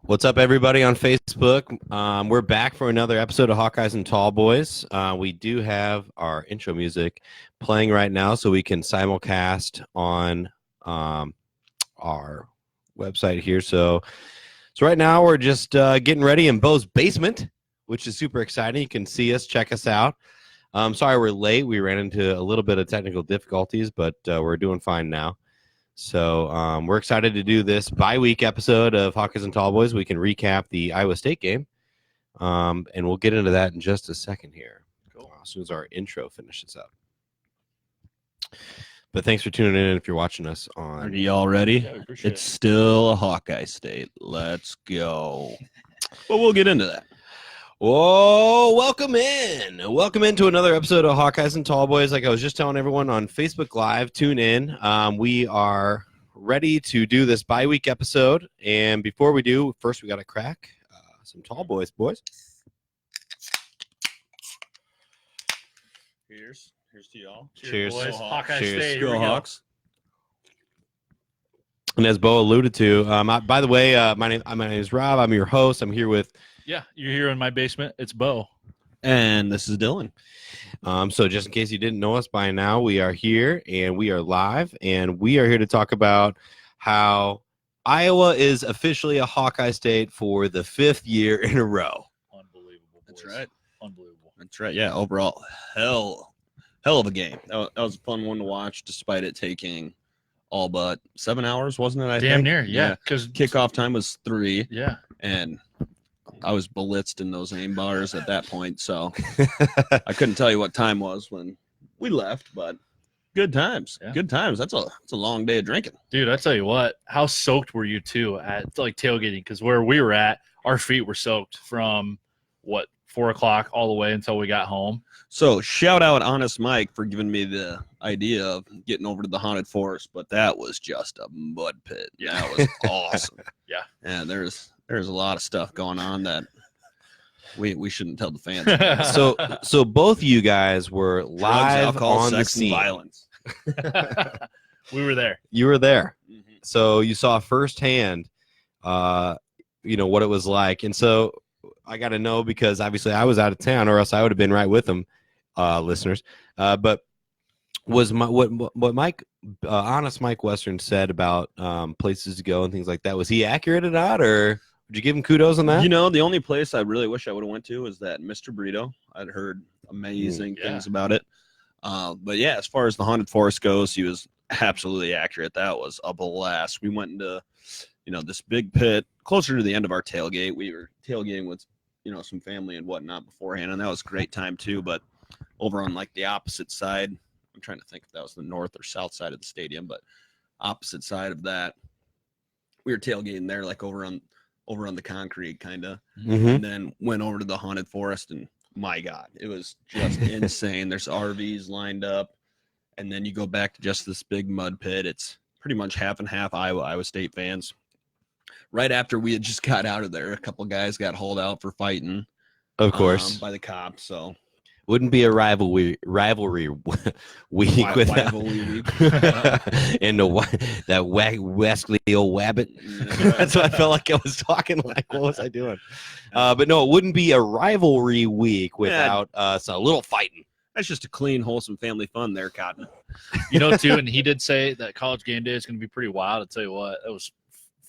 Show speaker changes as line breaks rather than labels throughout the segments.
What's up, everybody on Facebook? We're back for another episode of Hawkeyes and Tallboys. We do have our intro music playing right now, so we can simulcast on our website here. So right now we're just getting ready in Beau's basement, which is super exciting. You can see us, check us out. Sorry we're late. We ran into a little bit of technical difficulties, but we're doing fine now. So we're excited to do this bi-week episode of Hawkeyes and Tallboys. We can recap the Iowa State game, and we'll get into that in just a second here. Cool. As soon as our intro finishes up. But thanks for tuning in if you're watching us on.
Are y'all ready?
Yeah,
It's still a Hawkeye State. Let's go. But we'll get into that.
Whoa, welcome in. Welcome into another episode of Hawkeyes and Tallboys. Like I was just telling everyone on Facebook Live, tune in. We are ready to do this bi-week episode. And before we do, first we got to crack some Tallboys, boys.
Here's to y'all.
Cheers.
Boys. Hawkeye
Cheers.
State.
Go
Here we go.
Hawks.
And as Beau alluded to, by the way, my name is Rob. I'm your host. I'm here with.
Yeah, you're here in my basement. It's Beau.
And this is Dylan.
So just in case you didn't know us by now, we are here and we are live, and we are here to talk about how Iowa is officially a Hawkeye State for the 5th year in a row.
Unbelievable.
That's
boys.
right.
Unbelievable.
That's right. Yeah, overall, hell of a game. That was a fun one to watch, despite it taking all but 7 hours, wasn't it? I
Damn
think?
near. Yeah. Because
Kickoff time was 3,
Yeah.
and I was blitzed in those aim bars at that point, so I couldn't tell you what time was when we left, but good times.
Yeah.
Good times. That's a long day of drinking.
Dude, I tell you what, how soaked were you too at like tailgating? Because where we were at, our feet were soaked from 4 o'clock all the way until we got home.
So shout out Honest Mike for giving me the idea of getting over to the haunted forest, but that was just a mud pit.
Yeah.
That was awesome.
Yeah.
And there's a lot of stuff going on that we shouldn't tell the fans about.
So both of you guys were
Drugs,
live
alcohol,
on the
sex, and
scene.
violence.
We were there.
You were there.
Mm-hmm.
So you saw firsthand, what it was like. And so I got to know, because obviously I was out of town, or else I would have been right with them, listeners. But was what Mike, Honest Mike Western said about places to go and things like that, was he accurate or not, or would you give him kudos on that?
The only place I really wish I would have went to is that Mr. Burrito. I'd heard amazing
Yeah.
things about it. But yeah, as far as the haunted forest goes, he was absolutely accurate. That was a blast. We went into, this big pit closer to the end of our tailgate. We were tailgating with, some family and whatnot beforehand, and that was a great time too. But over on like the opposite side, I'm trying to think if that was the north or south side of the stadium, but opposite side of that, we were tailgating there, like over on the concrete kind of,
Mhm.
and then went over to the haunted forest, and my God, it was just insane. There's RVs lined up, and then you go back to just this big mud pit. It's pretty much half and half Iowa State fans. Right after we had just got out of there, a couple guys got hauled out for fighting,
Of course.
by the cops. So
Wouldn't be a rivalry week without
rivalry week.
and that Wesley old wabbit. That's what I felt like I was talking like. What was I doing? But no, it wouldn't be a rivalry week without us a little fighting.
That's just a clean, wholesome family fun there, Cotton.
Too, and he did say that college game day is going to be pretty wild. I'll tell you what, it was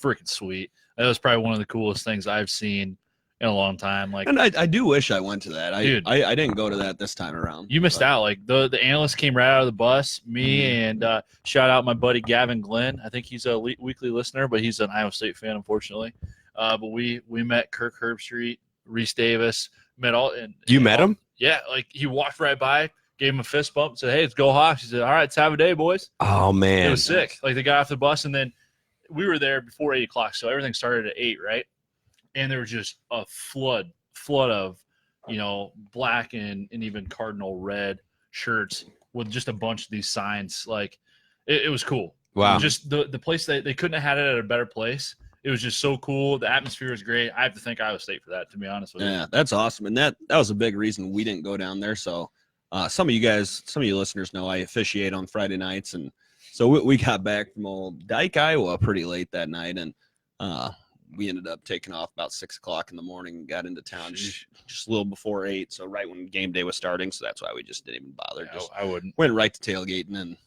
freaking sweet. That was probably one of the coolest things I've seen in a long time. Like,
And I do wish I went to that.
Dude.
I didn't go to that this time around.
you missed out. Like the analyst came right out of the bus. Me and shout out my buddy Gavin Glenn. I think he's a weekly listener, but he's an Iowa State fan, unfortunately. But we met Kirk Herbstreit, Reese Davis, met all. And
You met him?
Yeah, like he walked right by, gave him a fist bump, said, "Hey, let's go Hawks." He said, "All right, let's have a day, boys."
Oh man,
It was sick. Like they got off the bus, and then we were there before 8 o'clock, so everything started at 8, right? And there was just a flood of, black and even cardinal red shirts with just a bunch of these signs. Like it was cool.
Wow.
Just the place they couldn't have had it at a better place. It was just so cool. The atmosphere was great. I have to thank Iowa State for that, to be honest with you.
Yeah, that's awesome. And that was a big reason we didn't go down there. So some of you listeners know I officiate on Friday nights, and so we got back from old Dyke, Iowa pretty late that night, and we ended up taking off about 6 o'clock in the morning, got into town just a little before 8. So right when game day was starting. So that's why we just didn't even bother.
Yeah,
just
I wouldn't.
went right to tailgating, and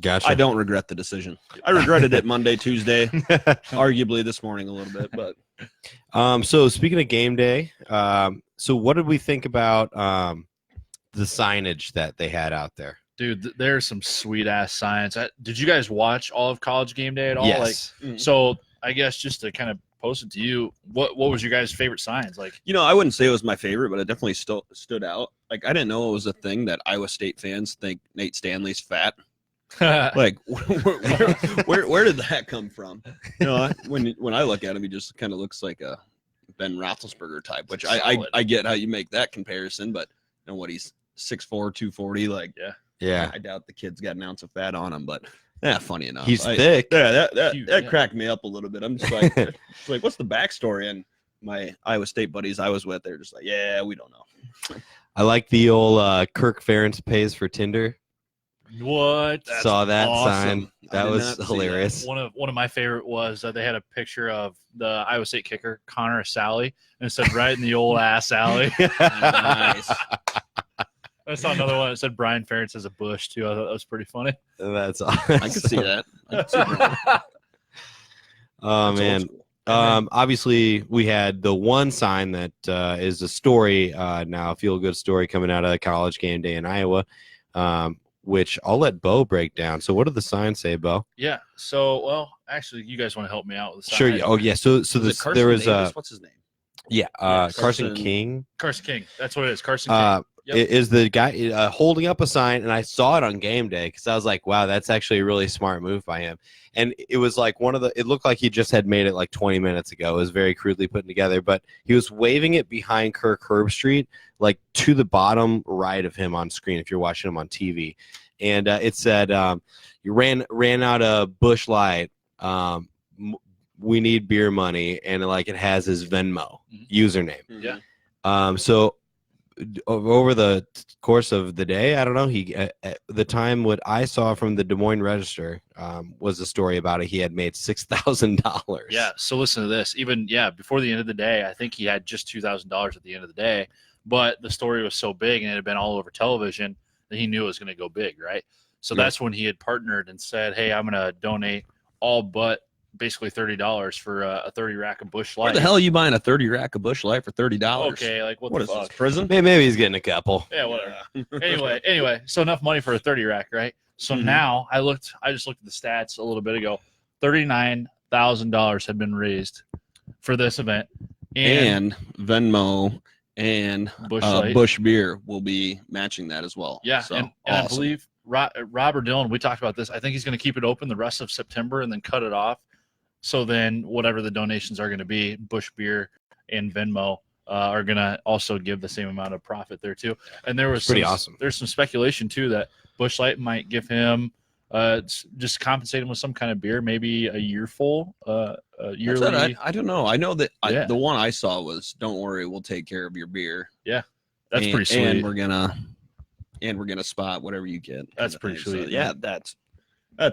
Gotcha.
I don't regret the decision. I regretted it Monday, Tuesday, arguably this morning a little bit, but.
So speaking of game day, so what did we think about the signage that they had out there?
Dude, there's some sweet ass signs. Did you guys watch all of College Game Day at all?
Yes.
Like, so I guess just to kind of post it to you, what was your guys' favorite signs? Like,
I wouldn't say it was my favorite, but it definitely still stood out. Like, I didn't know it was a thing that Iowa State fans think Nate Stanley's fat. Like, where did that come from? When I look at him, he just kind of looks like a Ben Roethlisberger type, which I get how you make that comparison, but what, he's 6'4", 240. Like,
yeah,
I doubt the kid's got an ounce of fat on him, but funny enough,
he's thick.
Yeah, that cracked me up a little bit. I'm just like, what's the backstory? And my Iowa State buddies I was with, they're just like, yeah, we don't know.
I like the old Kirk Ferentz pays for Tinder.
What?
Saw that
awesome.
sign. That was hilarious.
That. One of my favorite was they had a picture of the Iowa State kicker Connor Assalley, and it said right in the old ass alley.
Nice.
I saw another one that said Brian Ferentz has a bush too. I thought that was pretty funny.
That's awesome.
I can see that.
Oh
That's
man.
old school.
Obviously we had the one sign that is a story now, a feel good story coming out of College Game Day in Iowa, which I'll let Beau break down. So what did the sign say, Beau?
Yeah. So, well, actually, you guys want to help me out with the sign?
Sure. Oh yeah. So there was
what's his name?
Yeah, Carson King.
Carson King. That's what it is. Carson King. Yep.
Is the guy holding up a sign, and I saw it on game day because I was like, wow, that's actually a really smart move by him. And it was like it looked like he just had made it like 20 minutes ago. It was very crudely put together, but he was waving it behind Kirk Herbstreit, like to the bottom right of him on screen if you're watching him on TV. And it said, you ran out of Busch Light. We need beer money. And like it has his Venmo username.
Yeah.
So over the course of the day, I don't know, he the time what I saw from the Des Moines Register was a story about it. He had made $6,000.
Yeah. So listen to this. Even before the end of the day, I think he had just $2,000 at the end of the day. But the story was so big and it had been all over television that he knew it was going to go big, right? So that's when he had partnered and said, "Hey, I'm going to donate all but basically $30 for a 30 rack of Busch Light."
Where the hell are you buying a 30 rack of Busch Light for $30?
Okay, like what
What
the
is
fuck?
this, prison?
Maybe he's getting a couple.
Yeah, whatever. Anyway, so enough money for a 30 rack, right? So now I just looked at the stats a little bit ago. $39,000 had been raised for this event, and
Venmo and Busch Beer will be matching that as well.
Yeah,
so,
and I believe Robert Dillon, we talked about this. I think he's going to keep it open the rest of September and then cut it off. So then whatever the donations are going to be, Busch Beer and Venmo are going to also give the same amount of profit there too. And there was
awesome.
There's some speculation too that Busch Light might give him just compensate him with some kind of beer, maybe a year full, yearly.
I don't know. I know that the one I saw was, "Don't worry, we'll take care of your beer."
Yeah, that's pretty sweet.
And we're gonna spot whatever you get.
That's pretty sweet.
So, yeah, that's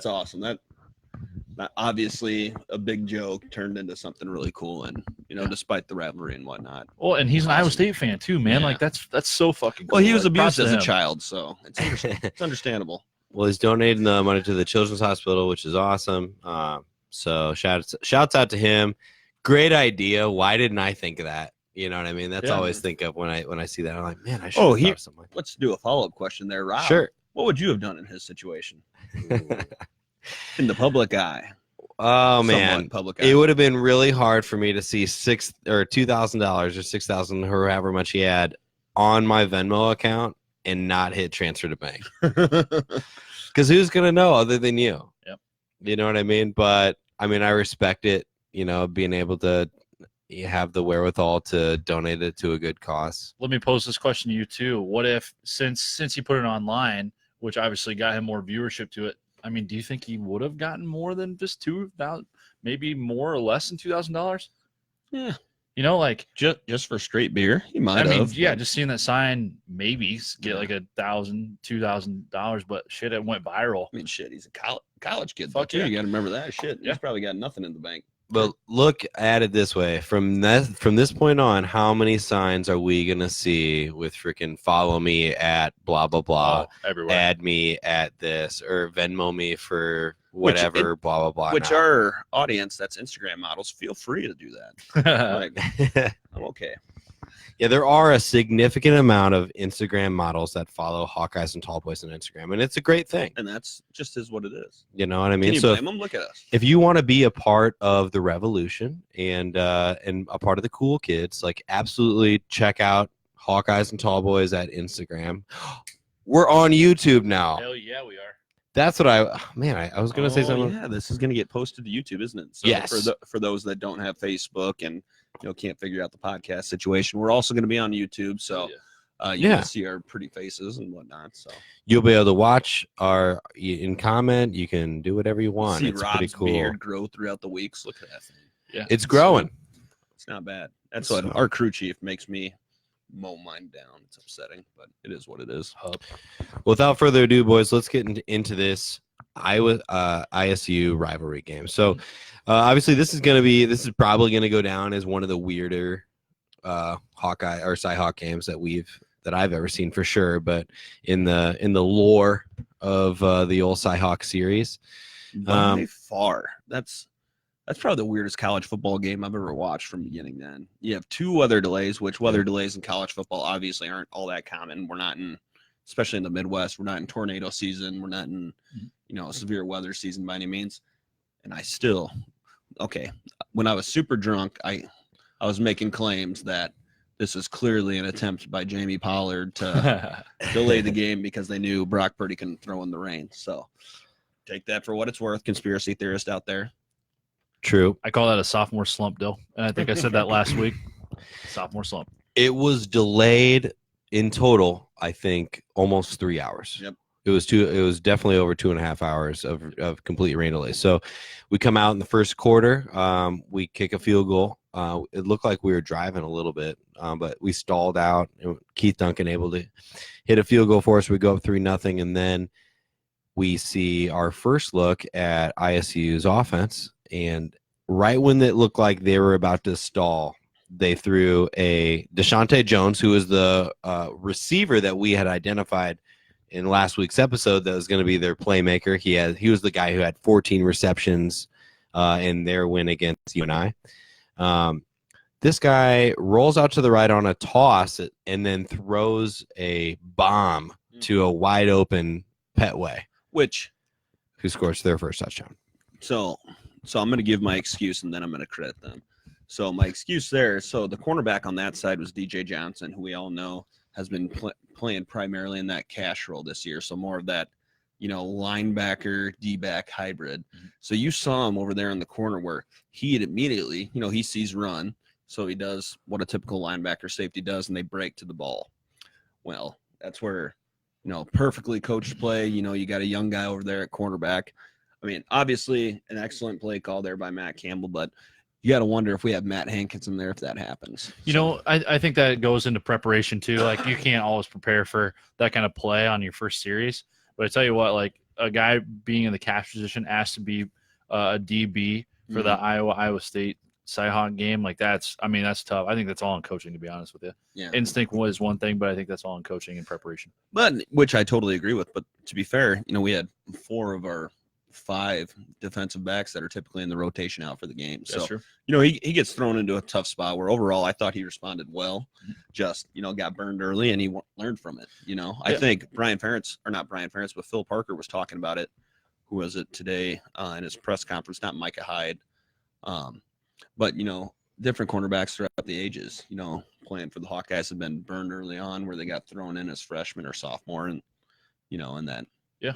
awesome. That obviously a big joke turned into something really cool, and despite the rivalry and whatnot.
Well, and he's an Iowa State fan too, man.
Yeah.
Like that's so fucking cool.
Well, he was
Like,
abused
props
as
to
a
him.
child, so it's understandable.
Well, he's donating the money to the Children's Hospital, which is awesome. So shouts out to him. Great idea. Why didn't I think of that? You know what I mean? That's
Yeah.
always think of when I see that. I'm like, man, I should have thought of something like that.
Let's do a follow-up question there, Rob.
Sure.
What would you have done in his situation? In the public eye.
Oh man,
Somewhat public eye.
it would have been really hard for me to see $2,000 or $6,000 or however much he had on my Venmo account and not hit transfer to bank. Because who's gonna know other than you?
Yep.
You know what I mean? But I mean, I respect it. Being able to have the wherewithal to donate it to a good cause.
Let me pose this question to you too. What if since he put it online, which obviously got him more viewership to it, I mean, do you think he would have gotten more than just $2,000, maybe more or less than $2,000?
Yeah.
Like
just for straight beer, he might have.
Yeah, just seeing that sign, maybe get like $1,000, $2,000, but shit, it went viral.
I mean, shit, he's a college kid.
Fuck
too.
yeah.
You got to remember that shit.
Yeah.
He's probably got nothing in the bank.
But look at it this way: from this point on, how many signs are we gonna see with freaking follow me at blah blah blah,
everywhere.
add me at this, or Venmo me for whatever, blah blah blah.
Which our audience, that's Instagram models, feel free to do that. Like, I'm okay.
Yeah, there are a significant amount of Instagram models that follow Hawkeyes and Tallboys on Instagram, and it's a great thing.
And that's just is what it is.
You know what I mean?
Can you
So
blame them? Look at us.
if you want to be a part of the revolution and a part of the cool kids, like absolutely check out Hawkeyes and Tallboys at Instagram. We're on YouTube now.
Hell yeah, we are.
That's what I was gonna say something.
Yeah, this is gonna get posted to YouTube, isn't it? So
Yes.
For those that don't have Facebook and can't figure out the podcast situation, we're also gonna be on YouTube. So you can see our pretty faces and whatnot. So
you'll be able to watch in comment. You can do whatever you want.
See
It's
Rob's
pretty cool.
beard grow throughout the weeks. Look at that thing.
Yeah,
it's growing.
It's not bad. That's what our crew chief makes me mow mine down. It's upsetting, but it is what it is.
Without further ado, boys, let's get into this ISU rivalry game. So obviously this is probably going to go down as one of the weirder Hawkeye or Cy-Hawk games that I've ever seen for sure, but in the lore of the old Cy-Hawk series.
By far. That's probably the weirdest college football game I've ever watched from beginning to end. You have 2 weather delays, which weather delays in college football obviously aren't all that common. We're not in, especially in the Midwest, we're not in tornado season. We're not in, severe weather season by any means. And I still, when I was super drunk, I was making claims that this is clearly an attempt by Jamie Pollard to delay the game because they knew Brock Purdy couldn't throw in the rain. So take that for what it's worth, conspiracy theorist out there.
True.
I call that a sophomore slump, Dill. And I think I said that last week. Sophomore slump.
It was delayed in total, I think, almost 3 hours.
Yep.
It was definitely over 2.5 hours of complete rain delay. So we come out in the first quarter. We kick a field goal. It looked like we were driving a little bit, but we stalled out. Keith Duncan able to hit a field goal for us. We go up 3-0, and then we see our first look at ISU's offense. And right when it looked like they were about to stall, they threw a Deshaunte Jones, who was the receiver that we had identified in last week's episode that was going to be their playmaker. He was the guy who had 14 receptions in their win against UNI. This guy rolls out to the right on a toss and then throws a bomb to a wide open Petway, who scores their first touchdown.
So I'm going to give my excuse, and then I'm going to credit them. So my excuse there, so the cornerback on that side was DJ Johnson, who we all know has been playing primarily in that cash role this year. So more of that, linebacker, D-back hybrid. So you saw him over there in the corner where he had immediately, he sees run. So he does what a typical linebacker safety does, and they break to the ball. Well, that's where, perfectly coached play. You got a young guy over there at cornerback. I mean, obviously an excellent play call there by Matt Campbell, but you got to wonder if we have Matt Hankins in there if that happens.
I think that goes into preparation too. Like you can't always prepare for that kind of play on your first series. But I tell you what, like a guy being in the cash position asked to be a DB for the Iowa State Cy-Hawk game, like that's tough. I think that's all in coaching, to be honest with you.
Yeah.
Instinct was one thing, but I think that's all in coaching and preparation.
But which I totally agree with. But to be fair, we had 4 of our 5 defensive backs that are typically in the rotation out for the game.
That's
so,
true.
He gets thrown into a tough spot where overall I thought he responded well, just, got burned early and he learned from it. I think but Phil Parker was talking about it. Who was it today in his press conference? Not Micah Hyde. But, different cornerbacks throughout the ages, playing for the Hawkeyes have been burned early on where they got thrown in as freshman or sophomore and, and that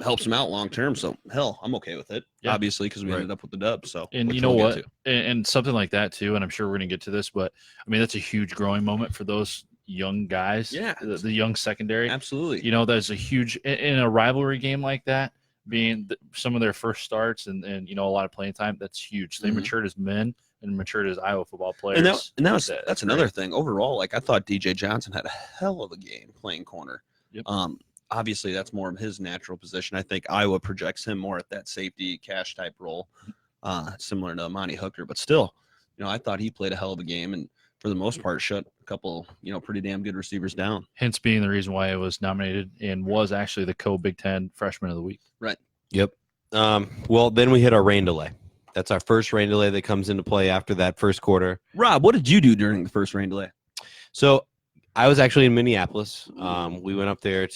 helps them out long term. So hell, I'm okay with it. Yeah. Obviously, because we ended up with the dub. So
and you know what, and something like that too. And I'm sure we're gonna get to this, but I mean that's a huge growing moment for those young guys.
Yeah,
the young secondary.
Absolutely.
That's a huge in a rivalry game like that, being some of their first starts and a lot of playing time. That's huge. They matured as men and matured as Iowa football players.
And that's another thing. Overall, like I thought DJ Johnson had a hell of a game playing corner.
Yep.
Obviously, that's more of his natural position. I think Iowa projects him more at that safety cash type role. similar to Monty Hooker, but still, I thought he played a hell of a game and for the most part shut a couple, pretty damn good receivers down.
Hence being the reason why it was nominated and was actually the co-Big Ten Freshman of the Week.
Right.
Yep. Well, then we hit our rain delay. That's our first rain delay that comes into play after that first quarter.
Rob, what did you do during the first rain delay?
So I was actually in Minneapolis. We went up there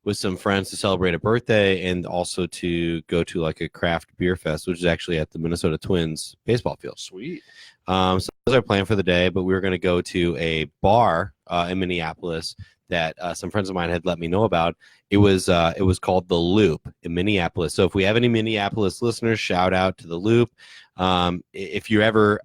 with some friends to celebrate a birthday and also to go to like a craft beer fest, which is actually at the Minnesota Twins baseball field.
Sweet.
So that was our plan for the day, but we were going to go to a bar in Minneapolis that some friends of mine had let me know about. It was called The Loop in Minneapolis. So if we have any Minneapolis listeners, shout out to The Loop. If you're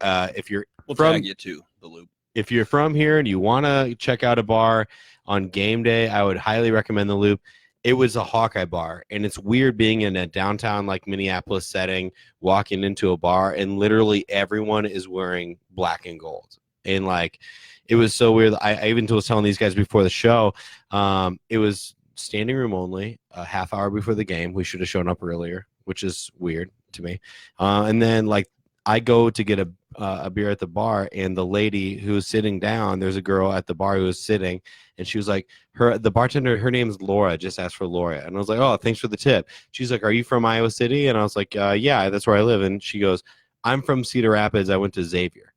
We'll
from
tag you to The Loop.
If you're from here and you want to check out a bar on game day, I would highly recommend The Loop. It was a Hawkeye bar, and it's weird being in a downtown like Minneapolis setting, walking into a bar, and literally everyone is wearing black and gold. And like, it was so weird. I even was telling these guys before the show, it was standing room only, a half hour before the game. We should have shown up earlier, which is weird to me. And then like I go to get a beer at the bar, and the lady who was sitting down, there's a girl at the bar who was sitting, and she was like, the bartender, her name is Laura, just asked for Laura. And I was like, oh, thanks for the tip. She's like, are you from Iowa City? And I was like, yeah, that's where I live. And she goes, I'm from Cedar Rapids. I went to Xavier.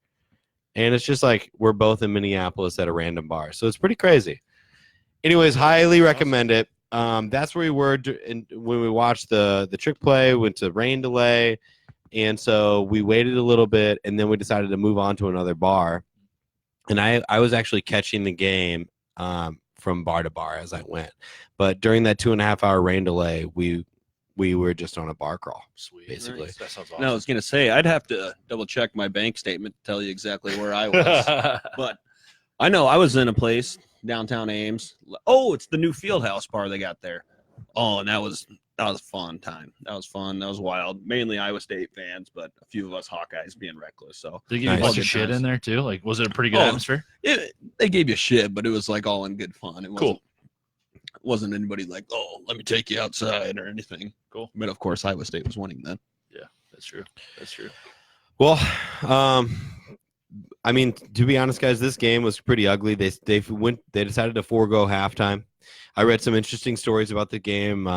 And it's just like we're both in Minneapolis at a random bar. So it's pretty crazy. Anyways, highly recommend it. That's where we were when we watched the trick play, went to rain delay. And so we waited a little bit, and then we decided to move on to another bar. And I was actually catching the game from bar to bar as I went. But during that 2.5 hour rain delay, we were just on a bar crawl.
Sweet.
Basically.
Nice. That sounds awesome.
No, I was going to say, I'd have to double check my bank statement to tell you exactly where I was. But I know I was in a place, downtown Ames. Oh, it's the new Fieldhouse bar they got there. Oh, and that was a fun time. That was fun. That was wild. Mainly Iowa State fans, but a few of us Hawkeyes being reckless. So
they gave you a bunch of shit in there too. Like, was it a pretty good atmosphere?
They gave you shit, but it was like all in good fun. It
cool.
Wasn't anybody like, oh, let me take you outside or anything.
Cool.
But of course, Iowa State was winning then.
Yeah, that's true. That's true.
Well, I mean, to be honest, guys, this game was pretty ugly. They decided to forego halftime. I read some interesting stories about the game,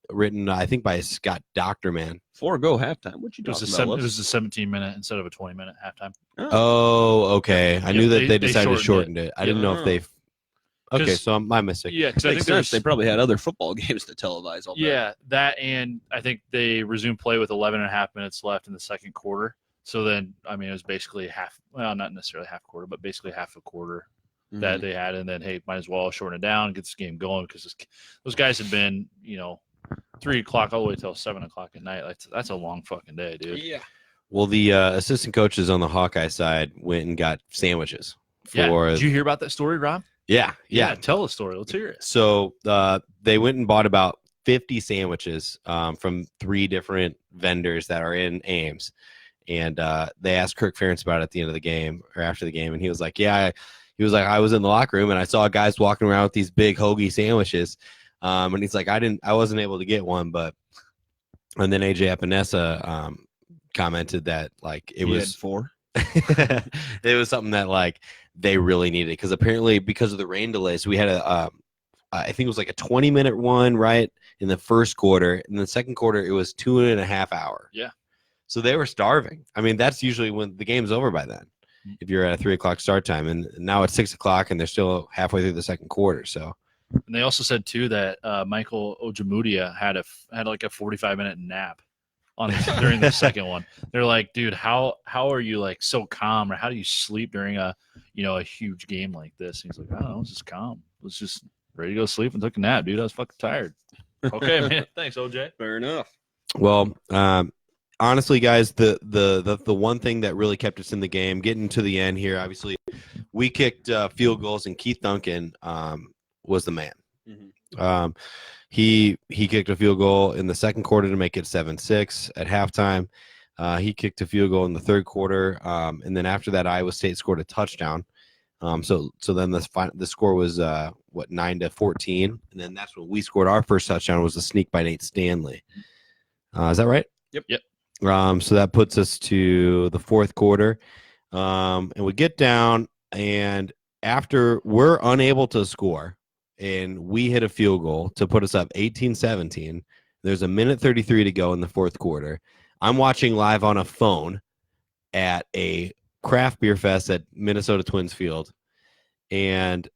written I think by Scott Doctorman.
Forego halftime. What you talking about?
It was a 17-minute instead of a 20-minute halftime.
Oh, okay. I knew that they decided to shorten it. I didn't know if they. Okay, so my mistake.
Yeah, because I think
they probably had other football games to televise all day.
Yeah, that, and I think they resumed play with 11 and a half minutes left in the second quarter. So then, I mean, it was basically not necessarily half quarter, but basically half a quarter that they had. And then, hey, might as well shorten it down, get this game going, because those guys had been, 3 o'clock all the way till 7 o'clock at night. That's a long fucking day, dude.
Yeah.
Well, the assistant coaches on the Hawkeye side went and got sandwiches.
Did you hear about that story, Rob?
Yeah.
Tell the story. Let's hear it.
So they went and bought about 50 sandwiches from 3 different vendors that are in Ames. And they asked Kirk Ferentz about it at the end of the game or after the game. And he was like, I was in the locker room and I saw guys walking around with these big hoagie sandwiches. And he's like, I wasn't able to get one, and then AJ Epinesa commented that like it was
4.
it was something that like they really needed, because apparently because of the rain delays, we had I think it was like a 20-minute one right in the first quarter. In the second quarter, it was 2.5 hours.
Yeah.
So they were starving. I mean, that's usually when the game's over by then, if you're at a 3 o'clock start time, and now it's 6 o'clock and they're still halfway through the second quarter. So.
And they also said too that Michael Ojemudia had like a 45-minute nap during the second one. They're like, dude, how are you like so calm, or how do you sleep during a huge game like this? And he's like, I don't know, I was just calm. I was just ready to go sleep and took a nap, dude. I was fucking tired. Okay, man. Thanks, OJ.
Fair enough.
Well, honestly, guys, the one thing that really kept us in the game, getting to the end here, obviously, we kicked field goals, and Keith Duncan was the man.
Mm-hmm.
He kicked a field goal in the second quarter to make it 7-6 at halftime. He kicked a field goal in the third quarter, and then after that, Iowa State scored a touchdown. So then the score was 9-14, and then that's when we scored our first touchdown. Was a sneak by Nate Stanley. Is that right?
Yep.
So that puts us to the fourth quarter. And we get down, and after we're unable to score, and we hit a field goal to put us up 18-17. There's a minute 33 to go in the fourth quarter. I'm watching live on a phone at a craft beer fest at Minnesota Twins Field, and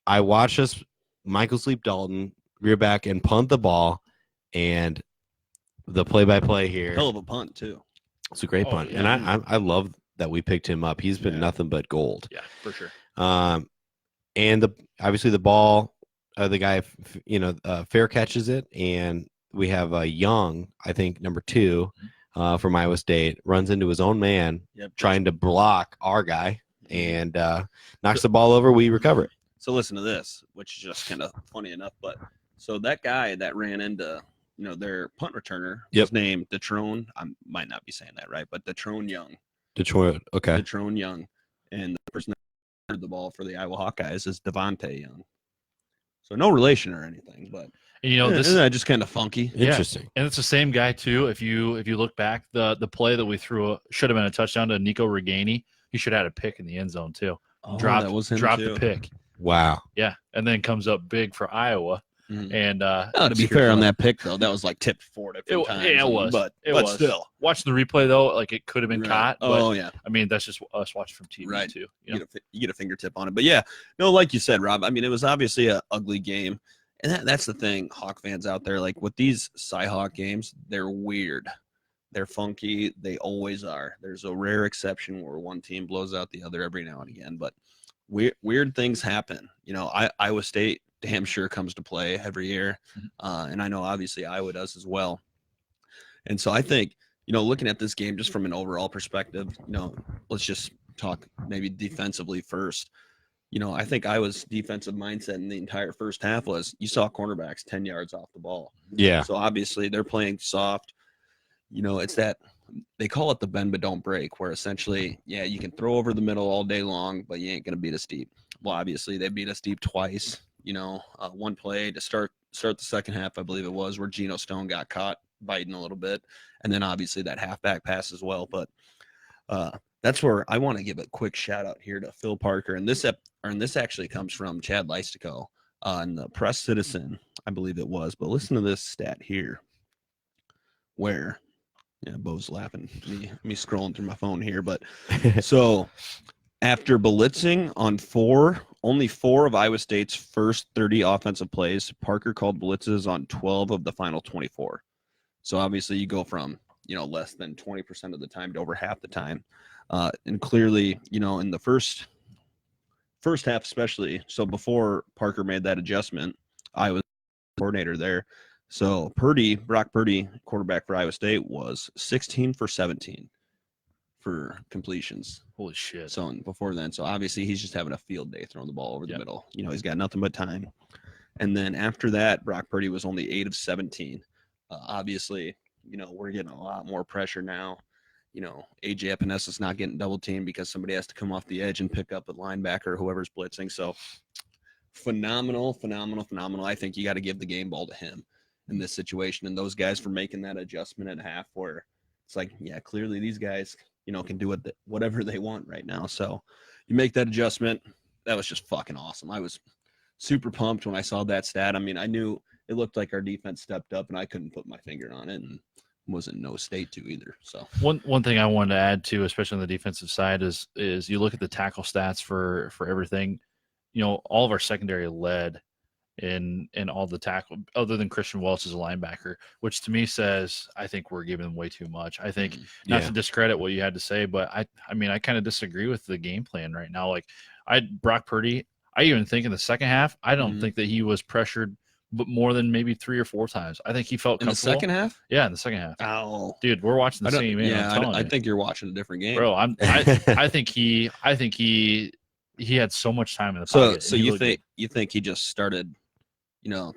I watched us, Michael Sleep Dalton, rear back and punt the ball, and the play-by-play here.
Hell of a punt, too.
It's a great punt,
yeah.
and I love that we picked him up. He's been nothing but gold.
Yeah, for sure.
And obviously the ball, the guy, fair catches it, and we have Young, I think number 2, from Iowa State, runs into his own man, trying to block our guy, and knocks the ball over. We recover it.
So listen to this, which is just kind of funny enough. But so that guy that ran into their punt returner was named Detrone. I might not be saying that right, but Detrone Young.
Detroit, okay.
Detrone Young, and the person that heard the ball for the Iowa Hawkeyes is Devontae Young. So no relation or anything, but
this
isn't that just kind of funky?
Interesting.
And it's the same guy too. If you look back, the play that we threw should have been a touchdown to Nico Reganey. He should have had a pick in the end zone too. Dropped the pick.
Wow.
Yeah, and then comes up big for Iowa.
Mm-hmm.
And
to be fair on that pick though, that was like tipped 4 different times.
Yeah, it was.
But still,
watching the replay though, like it could have been caught. But,
yeah.
I mean, that's just us watching from TV too.
You get a fingertip on it, but yeah, no, like you said, Rob. I mean, it was obviously an ugly game, and that's the thing, Hawk fans out there. Like with these Cy-Hawk games, they're weird, they're funky. They always are. There's a rare exception where one team blows out the other every now and again, but weird things happen. Iowa State damn sure comes to play every year. And I know obviously Iowa does as well. And so I think, looking at this game just from an overall perspective, let's just talk maybe defensively first. I think Iowa's defensive mindset in the entire first half was you saw cornerbacks 10 yards off the ball.
Yeah.
So obviously they're playing soft. It's that they call it the bend but don't break, where essentially, you can throw over the middle all day long, but you ain't going to beat us deep. Well, obviously they beat us deep twice. One play to start the second half, I believe it was, where Geno Stone got caught biting a little bit, and then obviously that halfback pass as well. But that's where I want to give a quick shout out here to Phil Parker, and this actually comes from Chad Leistico on the Press Citizen, I believe it was. But listen to this stat here, where Beau's laughing me scrolling through my phone here, but so. After blitzing on only 4 of Iowa State's first 30 offensive plays, Parker called blitzes on 12 of the final 24. So obviously you go from, less than 20% of the time to over half the time. And clearly, in the first half especially, so before Parker made that adjustment, I was coordinator there. So Brock Purdy, quarterback for Iowa State, was 16 for 17 for completions.
Holy shit.
So before then, so obviously he's just having a field day throwing the ball over the middle. He's got nothing but time. And then after that, Brock Purdy was only 8 of 17. Obviously, we're getting a lot more pressure now. AJ Epenesa's not getting double teamed because somebody has to come off the edge and pick up a linebacker or whoever's blitzing. So phenomenal. I think you got to give the game ball to him in this situation. And those guys for making that adjustment at half, where it's like, clearly these guys can do whatever they want right now. So you make that adjustment. That was just fucking awesome. I was super pumped when I saw that stat. I mean, I knew it looked like our defense stepped up, and I couldn't put my finger on it, and wasn't no state to either. So
one thing I wanted to add too, especially on the defensive side, is you look at the tackle stats for everything. All of our secondary led in all the tackle, other than Christian Welch as a linebacker, which to me says I think we're giving them way too much. I think not to discredit what you had to say, but I kind of disagree with the game plan right now. Like Brock Purdy, I even think in the second half, I don't think that he was pressured but more than maybe 3 or 4 times. I think he felt comfortable.
In the second half?
Yeah, in the second half.
Oh,
dude, we're watching the same game.
Yeah, I think you're watching a different game,
bro. I think he had so much time in the pocket.
So you think he just started,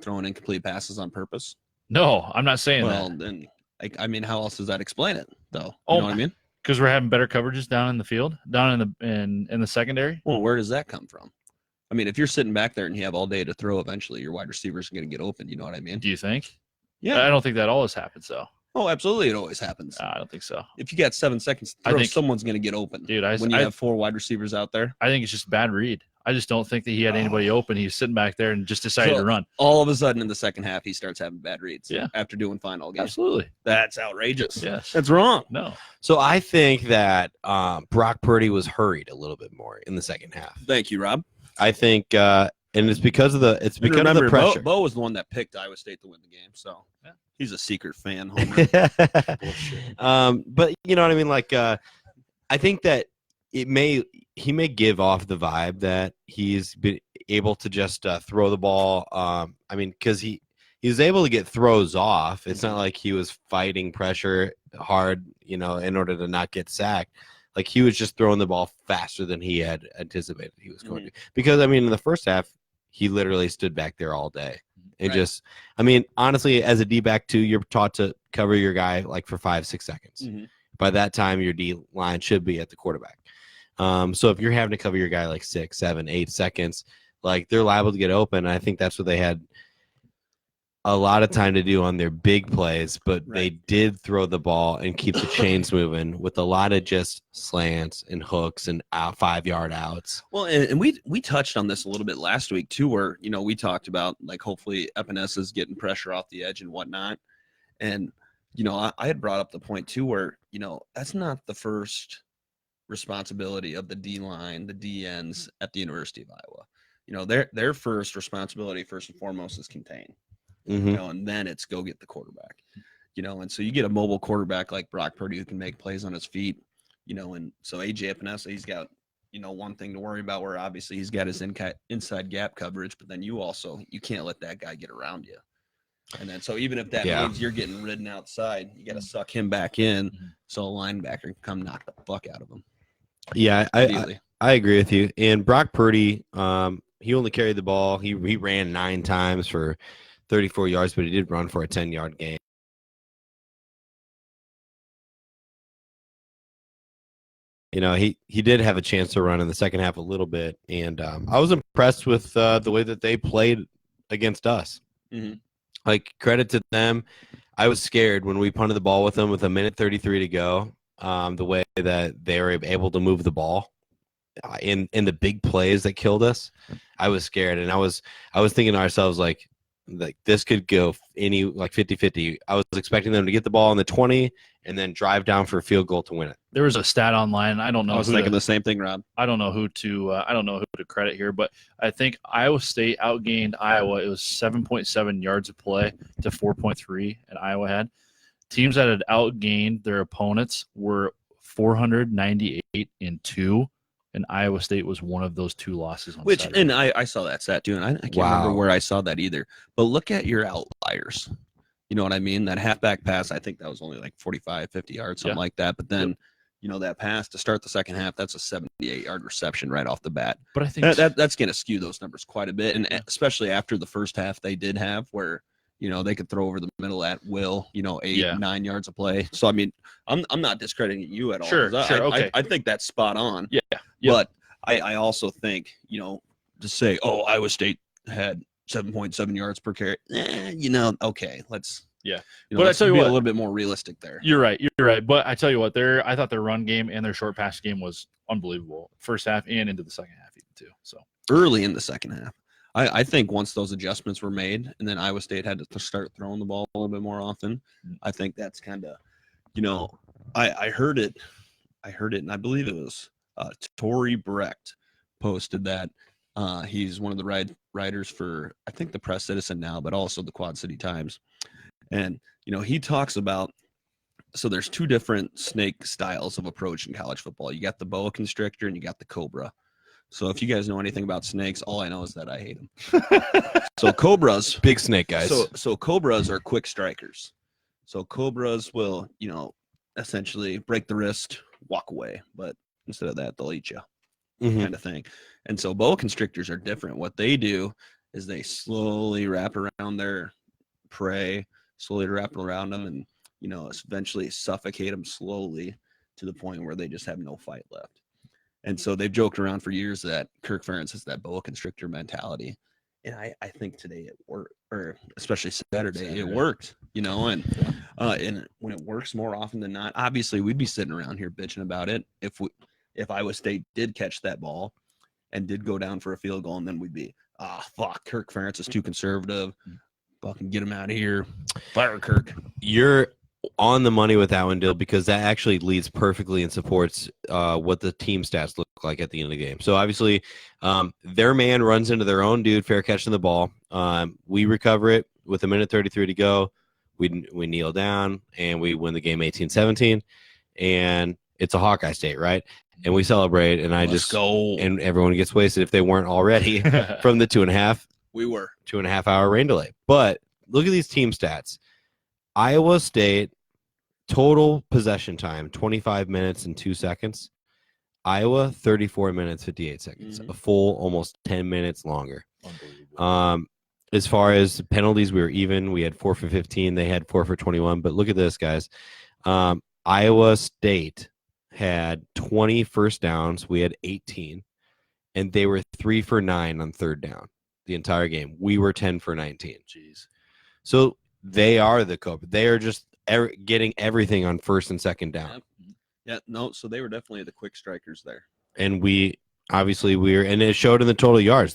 throwing incomplete passes on purpose?
No, I'm not saying that.
Well, then, how else does that explain it, though? You know what I mean?
Because we're having better coverages down in the field, down in the secondary.
Well, where does that come from? I mean, if you're sitting back there and you have all day to throw, eventually your wide receivers are going to get open. You know what I mean?
Do you think?
Yeah.
I don't think that always happens, though.
Oh, absolutely. It always happens.
I don't think so.
If you got 7 seconds to
I
throw,
think-
someone's going to get open.
Dude,
when you have 4 wide receivers out there.
I think it's just bad read. I just don't think that he had anybody open. He was sitting back there and just decided to run.
All of a sudden in the second half, he starts having bad reads.
Yeah.
After doing fine all game.
Absolutely.
That's outrageous.
Yes.
That's wrong.
No.
So I think that Brock Purdy was hurried a little bit more in the second half.
Thank you, Rob.
I think, and it's because of the of the pressure.
Beau was the one that picked Iowa State to win the game, so he's a secret fan. Homer.
But you know what I mean. Like, I think that he may give off the vibe that he's been able to just throw the ball. I mean, because he was able to get throws off. It's not like he was fighting pressure hard, in order to not get sacked. Like, he was just throwing the ball faster than he had anticipated he was going to. Because, I mean, in the first half, he literally stood back there all day. It just, I mean, honestly, as a D-back too, you're taught to cover your guy like for 5-6 seconds. By that time, your D line should be at the quarterback. So if you're having to cover your guy like 6, 7, 8 seconds, like, they're liable to get open. I think that's what they had a lot of time to do on their big plays, but they did throw the ball and keep the chains moving with a lot of just slants and hooks and 5-yard outs.
Well, and we touched on this a little bit last week too, where we talked about, like, hopefully Epenesa's getting pressure off the edge and whatnot, and I had brought up the point too where that's not the first responsibility of the D line, the DNs at the University of Iowa. Their first responsibility, first and foremost, is contain. And then it's go get the quarterback. And so you get a mobile quarterback like Brock Purdy who can make plays on his feet. And so AJ Epinesa, he's got one thing to worry about, where obviously he's got his inside gap coverage, but then you can't let that guy get around you. And then so even if that means you're getting ridden outside, you got to suck him back in so a linebacker can come knock the fuck out of him.
Yeah, I agree with you. And Brock Purdy, he only carried the ball. He ran 9 times for 34 yards, but he did run for a 10-yard gain. He did have a chance to run in the second half a little bit, and I was impressed with the way that they played against us. Like, credit to them. I was scared when we punted the ball with them with 1:33 to go. The way that they were able to move the ball in the big plays that killed us, I was scared, and I was thinking to ourselves like this could go any like 50-50. I was expecting them to get the ball on the 20 and then drive down for a field goal to win it.
There was a stat online. I don't know.
I was thinking the same thing, Rob.
I don't know who to credit here, but I think Iowa State outgained Iowa. It was 7.7 yards of play to 4.3, and Iowa had. Teams that had outgained their opponents were 498-2. And Iowa State was one of those 2 losses on Saturday.
And I saw that stat too, and I can't remember where I saw that either. But look at your outliers. You know what I mean? That halfback pass, I think that was only like 45, 50 yards, something like that. But then, that pass to start the second half, that's a 78-yard reception right off the bat. But I think that's going to skew those numbers quite a bit, and especially after the first half they did have where they could throw over the middle at will, 8, 9 yards of play. So, I mean, I'm not discrediting you at all.
Sure, okay.
I think that's spot on.
Yeah.
But I also think, to say, Iowa State had 7.7 yards per carry, okay, let's.
Yeah.
But I tell you what, a little bit more realistic there.
You're right. But I tell you what, I thought their run game and their short pass game was unbelievable. First half and into the second half even too. So
early in the second half. I think once those adjustments were made and then Iowa State had to start throwing the ball a little bit more often, I think that's kind of, I heard it, and I believe it was Tory Brecht posted that. He's one of the writers for, I think, the Press Citizen now, but also the Quad City Times. And, he talks about, so there's 2 different snake styles of approach in college football. You got the boa constrictor and you got the cobra. So if you guys know anything about snakes, all I know is that I hate them. So cobras,
big snake guys.
So cobras are quick strikers. So cobras will, essentially break the wrist, walk away. But instead of that, they'll eat you, kind of thing. And so boa constrictors are different. What they do is they slowly wrap around their prey, slowly wrap around them, and eventually suffocate them slowly to the point where they just have no fight left. And so they've joked around for years that Kirk Ferentz has that boa constrictor mentality. And I think today it worked, or especially Saturday. It worked. and when it works more often than not, obviously we'd be sitting around here bitching about it if Iowa State did catch that ball and did go down for a field goal, and then we'd be, fuck, Kirk Ferentz is too conservative. Fucking get him out of here. Fire Kirk.
You're on the money with that one, Dill, because that actually leads perfectly and supports what the team stats look like at the end of the game. So obviously, their man runs into their own dude, fair catching the ball. We recover it with 1:33 to go. We kneel down and we win the game 18-17, and it's a Hawkeye state, right? And we celebrate, and
Let's go.
And everyone gets wasted if they weren't already from the 2.5.
We were
2.5 hour rain delay. But look at these team stats. Iowa State total possession time 25 minutes and 2 seconds. Iowa 34 minutes 58 seconds. A full almost 10 minutes longer.
Unbelievable.
As far as penalties, we were even. We had 4 for 15. They had 4 for 21. But look at this, guys. Iowa State had 20 first downs. We had 18. And they were 3 for 9 on third down the entire game. We were 10 for 19.
Jeez.
So they are the Cobra. They are just getting everything on first and second down.
Yeah, no, so they were definitely the quick strikers there.
And and it showed in the total yards.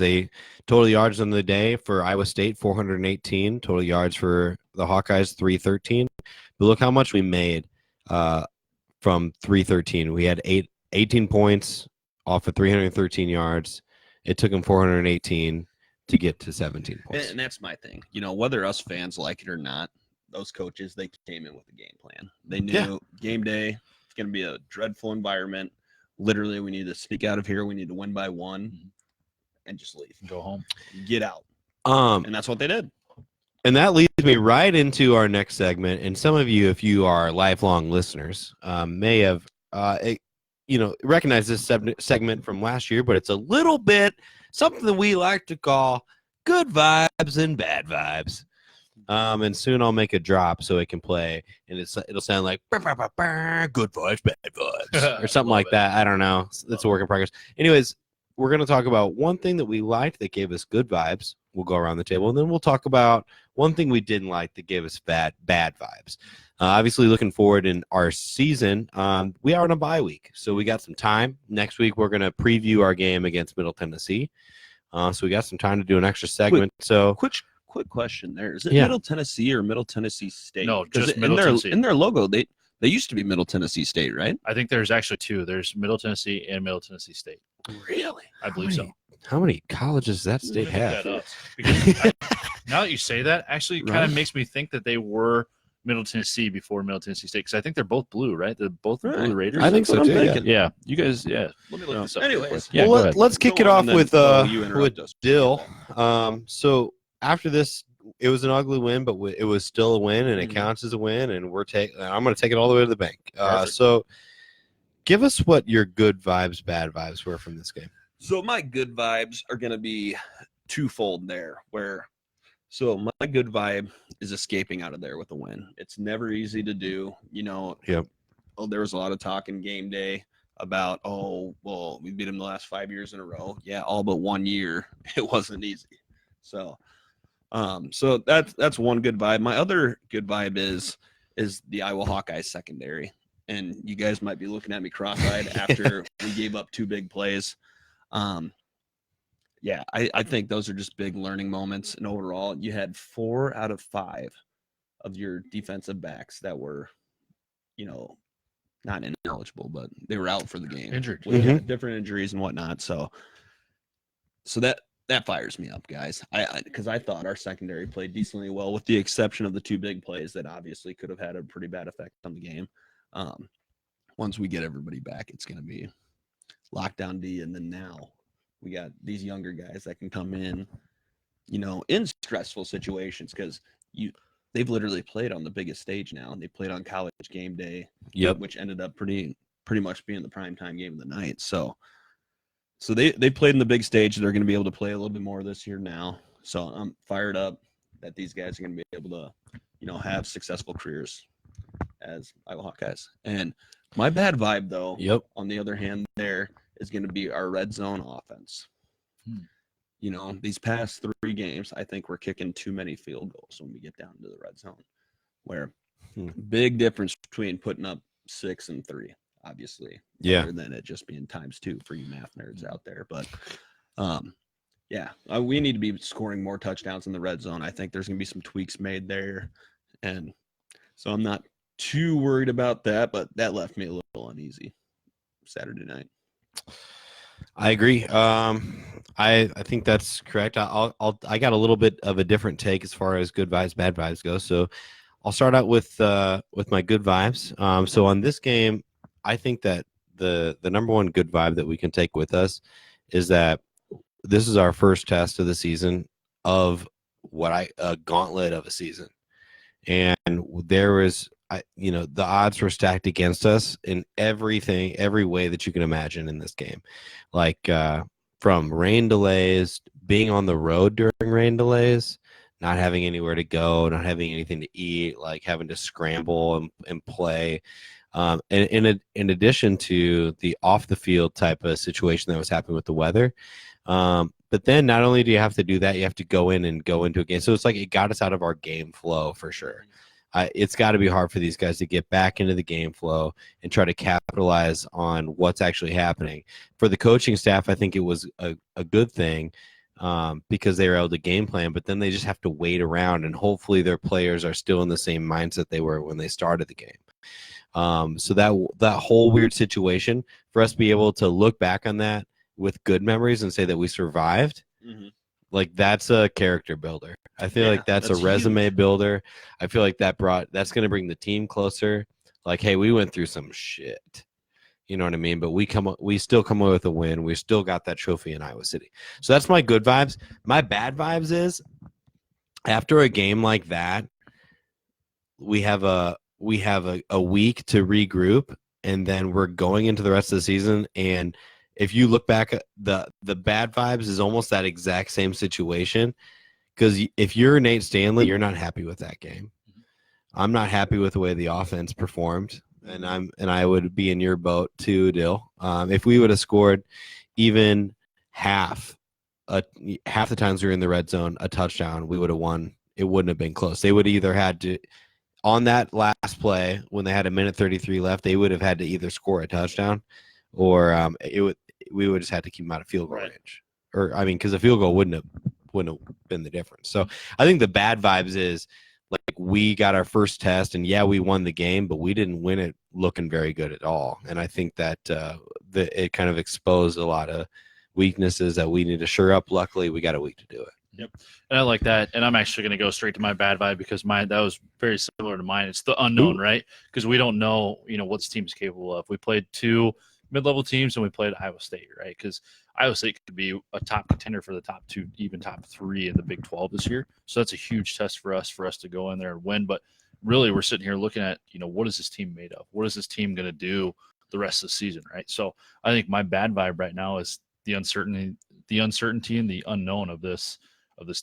Total yards on the day for Iowa State, 418. Total yards for the Hawkeyes, 313. But look how much we made from 313. We had 18 points off of 313 yards. It took them 418 to get to 17 points.
And that's my thing. Whether us fans like it or not, those coaches, they came in with a game plan. They knew game day, it's going to be a dreadful environment. Literally, we need to sneak out of here. We need to win by 1 and just leave.
Go home.
Get out. And that's what they did.
And that leads me right into our next segment. And some of you, if you are lifelong listeners, may have recognized this segment from last year, but it's a little bit something that we like to call good vibes and bad vibes. And soon I'll make a drop so it can play, and it'll sound like good vibes, bad vibes, or something like that. I don't know. It's a work in progress. Anyways, we're going to talk about one thing that we liked that gave us good vibes. We'll go around the table, and then we'll talk about one thing we didn't like that gave us bad vibes. Obviously, looking forward in our season, we are on a bye week, so we got some time. Next week, we're going to preview our game against Middle Tennessee. So we got some time to do an extra segment.
Quick question there. Is it
Yeah.
Middle Tennessee or Middle Tennessee State?
No, just
in
Middle Tennessee.
In their logo, they used to be Middle Tennessee State, right?
I think there's actually 2. There's Middle Tennessee and Middle Tennessee State.
Really?
I believe so.
How many colleges does that state
Look
have?
that up. Because now that you say that, actually kind of makes me think that they were Middle Tennessee before Middle Tennessee State, because I think they're both blue, right? They're both the Blue Raiders.
I think so, too.
Yeah, you guys. Yeah, let me look this up.
Anyways,
yeah,
Well,
go ahead.
let's kick
Go
it
on,
off
and then,
with
you interrupt us.
Dill. So after this, it was an ugly win, but it was still a win, and it counts as a win. And I'm going to take it all the way to the bank. So, give us what your good vibes, bad vibes were from this game.
So my good vibes are going to be twofold there. So my good vibe is escaping out of there with a win. It's never easy to do.
Yep.
There was a lot of talk in game day about, we beat them the last 5 years in a row. Yeah, all but 1 year. It wasn't easy. So that's one good vibe. My other good vibe is the Iowa Hawkeyes secondary. And you guys might be looking at me cross-eyed after we gave up 2 big plays. I think those are just big learning moments. And overall, you had 4 out of 5 of your defensive backs that were, not ineligible, but they were out for the game.
Injured.
With different injuries and whatnot. So that fires me up, guys. Because I thought our secondary played decently well, with the exception of the 2 big plays that obviously could have had a pretty bad effect on the game. Once we get everybody back, it's going to be lockdown D, and then now we got these younger guys that can come in, in stressful situations, because they've literally played on the biggest stage now. They played on College game day, which ended up pretty much being the primetime game of the night. So they played in the big stage. They're going to be able to play a little bit more this year now. So I'm fired up that these guys are going to be able to, have successful careers as Iowa Hawkeyes. And my bad vibe, though, on the other hand, there is going to be our red zone offense. These past 3 games, I think we're kicking too many field goals when we get down to the red zone. where
Hmm.
big difference between putting up 6 and 3, obviously.
Yeah.
Other than it just being ×2 for you math nerds out there. But we need to be scoring more touchdowns in the red zone. I think there's going to be some tweaks made there. And so I'm not too worried about that, but that left me a little uneasy Saturday night.
I agree. I think that's correct. I got a little bit of a different take as far as good vibes, bad vibes go. So I'll start out with my good vibes. So on this game, I think that the number one good vibe that we can take with us is that this is our first test of the season of a gauntlet of a season, and there was the odds were stacked against us in every way that you can imagine in this game, like from rain delays, being on the road during rain delays, not having anywhere to go, not having anything to eat, like having to scramble and play. And in addition to the off the field type of situation that was happening with the weather. But then not only do you have to do that, you have to go into a game. So it's like it got us out of our game flow for sure. It's got to be hard for these guys to get back into the game flow and try to capitalize on what's actually happening. For the coaching staff, I think it was a good thing because they were able to game plan, but then they just have to wait around, and hopefully their players are still in the same mindset they were when they started the game. So that whole weird situation, for us to be able to look back on that with good memories and say that we survived, like that's a character builder. I feel like that's a resume builder. I feel like that's going to bring the team closer. Like, hey, we went through some shit. You know what I mean? But we still come away with a win. We still got that trophy in Iowa City. So that's my good vibes. My bad vibes is after a game like that, we have a week to regroup, and then we're going into the rest of the season. And if you look back at the bad vibes is almost that exact same situation, because if you're Nate Stanley, you're not happy with that game. I'm not happy with the way the offense performed, and I would be in your boat too, Dill. If we would have scored even half the times we were in the red zone a touchdown, we would have won. It wouldn't have been close. They would either had to, on that last play when they had 1:33 left, they would have had to either score a touchdown, or we would just have to keep them out of field goal range. Or I mean, because a field goal wouldn't have been the difference. So I think the bad vibes is like we got our first test, and we won the game, but we didn't win it looking very good at all. And I think that it kind of exposed a lot of weaknesses that we need to shore up. Luckily, we got a week to do it.
Yep. And I like that. And I'm actually going to go straight to my bad vibe because that was very similar to mine. It's the unknown, right? Because we don't know, what this team's capable of. We played 2 mid-level teams and we played Iowa State, right? Because Iowa State could be a top contender for the top 2, even top 3 in the Big 12 this year. So that's a huge test for us to go in there and win. But really, we're sitting here looking at, what is this team made of? What is this team going to do the rest of the season, right? So I think my bad vibe right now is the uncertainty and the unknown of this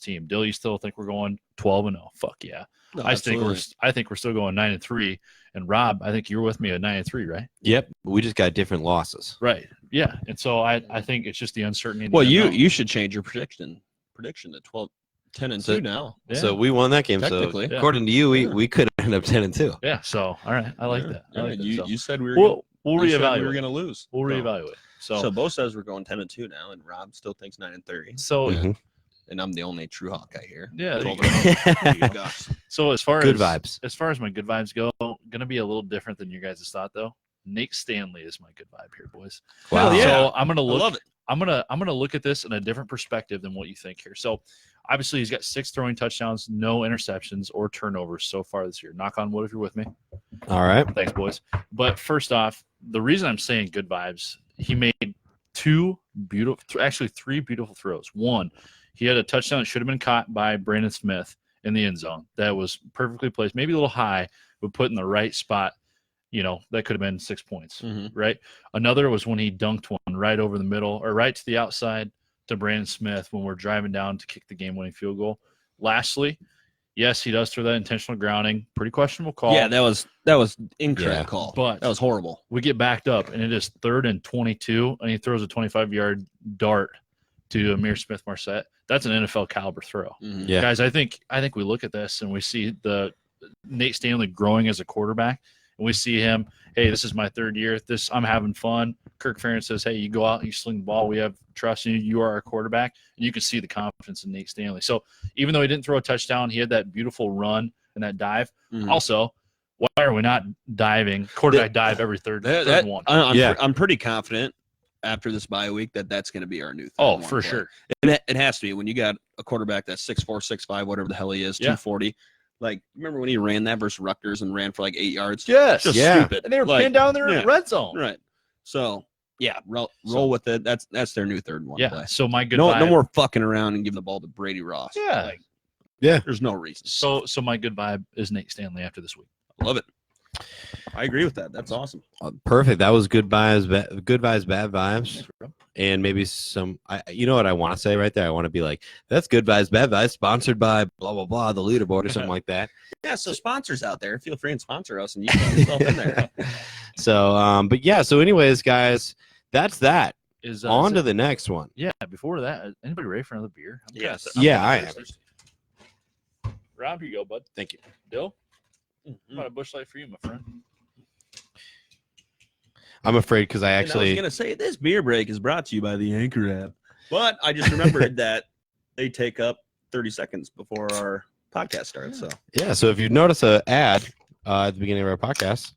team. Dill, you still think we're going 12-0? Fuck yeah.
No,
I think we're still going 9-3. And Rob, I think you're with me at 9-3, right?
Yep. We just got different losses.
Right. Yeah. And so I think it's just the uncertainty.
Well, you should change your prediction to 10-2 now.
Yeah.
So we won that game. So according to you, we could end up 10-2.
Yeah. So all right, I like that.
You said we'll
reevaluate.
We were going to lose.
We'll reevaluate. So
Beau says we're going 10-2 now, and Rob still thinks 9-3.
So.
And I'm the only true Hawkeye here.
Yeah.
So
as far
good
as
vibes,
as far as my good vibes go, gonna be a little different than you guys' thought though. Nate Stanley is my good vibe here, boys.
Wow.
Yeah.
So I'm gonna look.
I love it.
I'm gonna look at this in a different perspective than what you think here. So obviously he's got 6 throwing touchdowns, no interceptions or turnovers so far this year. Knock on wood if you're with me.
All right.
Thanks, boys. But first off, the reason I'm saying good vibes, he made 3 beautiful throws. One, he had a touchdown that should have been caught by Brandon Smith in the end zone. That was perfectly placed, maybe a little high, but put in the right spot. That could have been 6 points, right? Another was when he dunked one right over the middle or right to the outside to Brandon Smith when we're driving down to kick the game-winning field goal. Lastly, yes, he does throw that intentional grounding. Pretty questionable call.
Yeah, that was incorrect call.
But
that was horrible.
We get backed up, and it is 3rd and 22, and he throws a 25-yard dart to Amir Smith-Marset. That's an NFL caliber throw.
Yeah.
Guys, I think we look at this and we see the Nate Stanley growing as a quarterback, and we see him. Hey, this is my third year. I'm having fun. Kirk Ferentz says, hey, you go out, you sling the ball. We have trust in you. You are our quarterback. And you can see the confidence in Nate Stanley. So even though he didn't throw a touchdown, he had that beautiful run and that dive.
Mhm.
Also, why are we not diving? Quarterback dive every third one.
I'm pretty confident after this bye week that's going to be our new thing.
Oh, for sure.
It has to be when you got a quarterback that's 6'4", 6'5", whatever the hell he is, 240. Like, remember when he ran that versus Rutgers and ran for like 8 yards?
Yes.
Just
Yeah.
stupid.
And they were pinned down there in the red zone.
Right. So, yeah, roll with it. That's their new third one.
Yeah.
Play.
So my good
no
vibe.
more fucking around and give the ball to Brady Ross.
Yeah.
Like,
Yeah.
There's no reason.
So my good vibe is Nate Stanley after this week.
I love it. I agree with that. That's awesome.
Perfect. That was good vibes, bad vibes, and maybe some. You know what I want to say right there? I want to be like, that's good vibes, bad vibes, sponsored by blah blah blah, the leaderboard or something like that.
Yeah. So sponsors out there, feel free and sponsor us, and you can get yourself in there.
So, but yeah. So, anyways, guys, that's that.
Is
On to the next one.
Yeah. Before that, anybody ready for another beer?
Yes.
Yeah, I am.
Rob, here you go, bud.
Thank you.
Dill, about a bush light for you, my friend.
I'm afraid because I
I was
actually.
gonna say this beer break is brought to you by the Anchor app, but I just remembered that they take up 30 seconds before our podcast starts. So
Yeah. So if you notice an ad at the beginning of our podcast,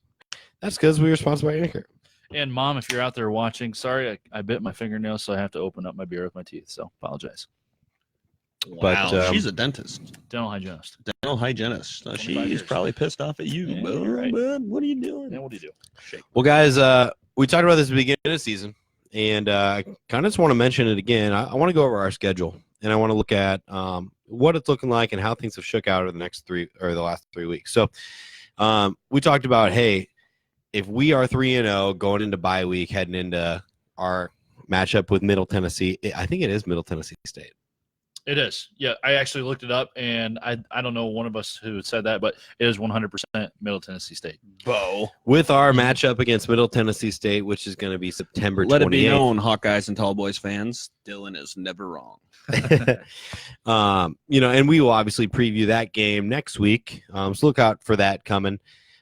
that's because we were sponsored by Anchor.
And Mom, if you're out there watching, sorry, I bit my fingernail, so I have to open up my beer with my teeth. So apologize.
But,
wow, she's a dentist,
Dental hygienist.
dental hygienist.
25
She's
years.
probably pissed off at you,
Yeah,
bud.
you're right.
Bud, what are you doing?
Yeah, what do you do?
Shake.
Well, guys, we talked about this at the beginning of the season, and I kind of just want to mention it again. I want to go over our schedule, and I want to look at what it's looking like and how things have shook out over the last 3 weeks. So we talked about, hey, if we are 3-0 going into bye week, heading into our matchup with Middle Tennessee, I think it is Middle Tennessee State.
It is. Yeah, I actually looked it up, and I don't know one of us who said that, but it is 100% Middle Tennessee State.
Beau.
With our matchup against Middle Tennessee State, which is going to be September 28th.
Let it be known, Hawkeyes and Tallboys fans, Dylan is never wrong.
And we will obviously preview that game next week. So look out for that coming.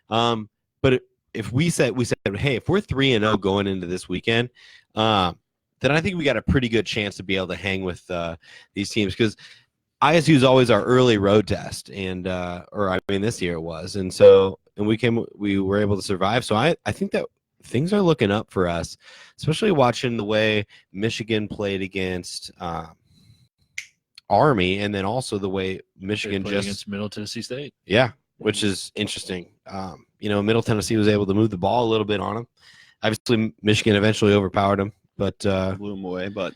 But if we said, hey, if we're 3-0 going into this weekend, then I think we got a pretty good chance to be able to hang with these teams because ISU is always our early road test, and this year it was, and we were able to survive. So I think that things are looking up for us, especially watching the way Michigan played against Army, and then also the way Michigan just
against Middle Tennessee State.
Yeah, which is interesting. Middle Tennessee was able to move the ball a little bit on them. Obviously, Michigan eventually overpowered them. But
Blew them away, but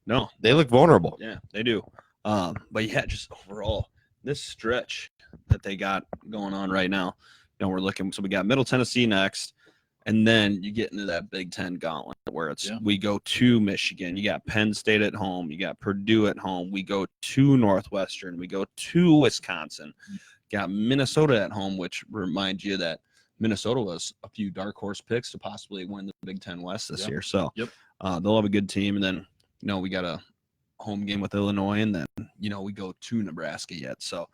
no,
they look vulnerable.
Yeah, they do. But yeah, just overall, this stretch that they got going on right now, we're looking. So we got Middle Tennessee next, and then you get into that Big Ten gauntlet where we go to Michigan. You got Penn State at home. You got Purdue at home. We go to Northwestern. We go to Wisconsin. Got Minnesota at home, which reminds you that Minnesota was a few dark horse picks to possibly win the Big Ten West this year. So they'll have a good team. And then, we got a home game with Illinois, and then, we go to Nebraska yet. So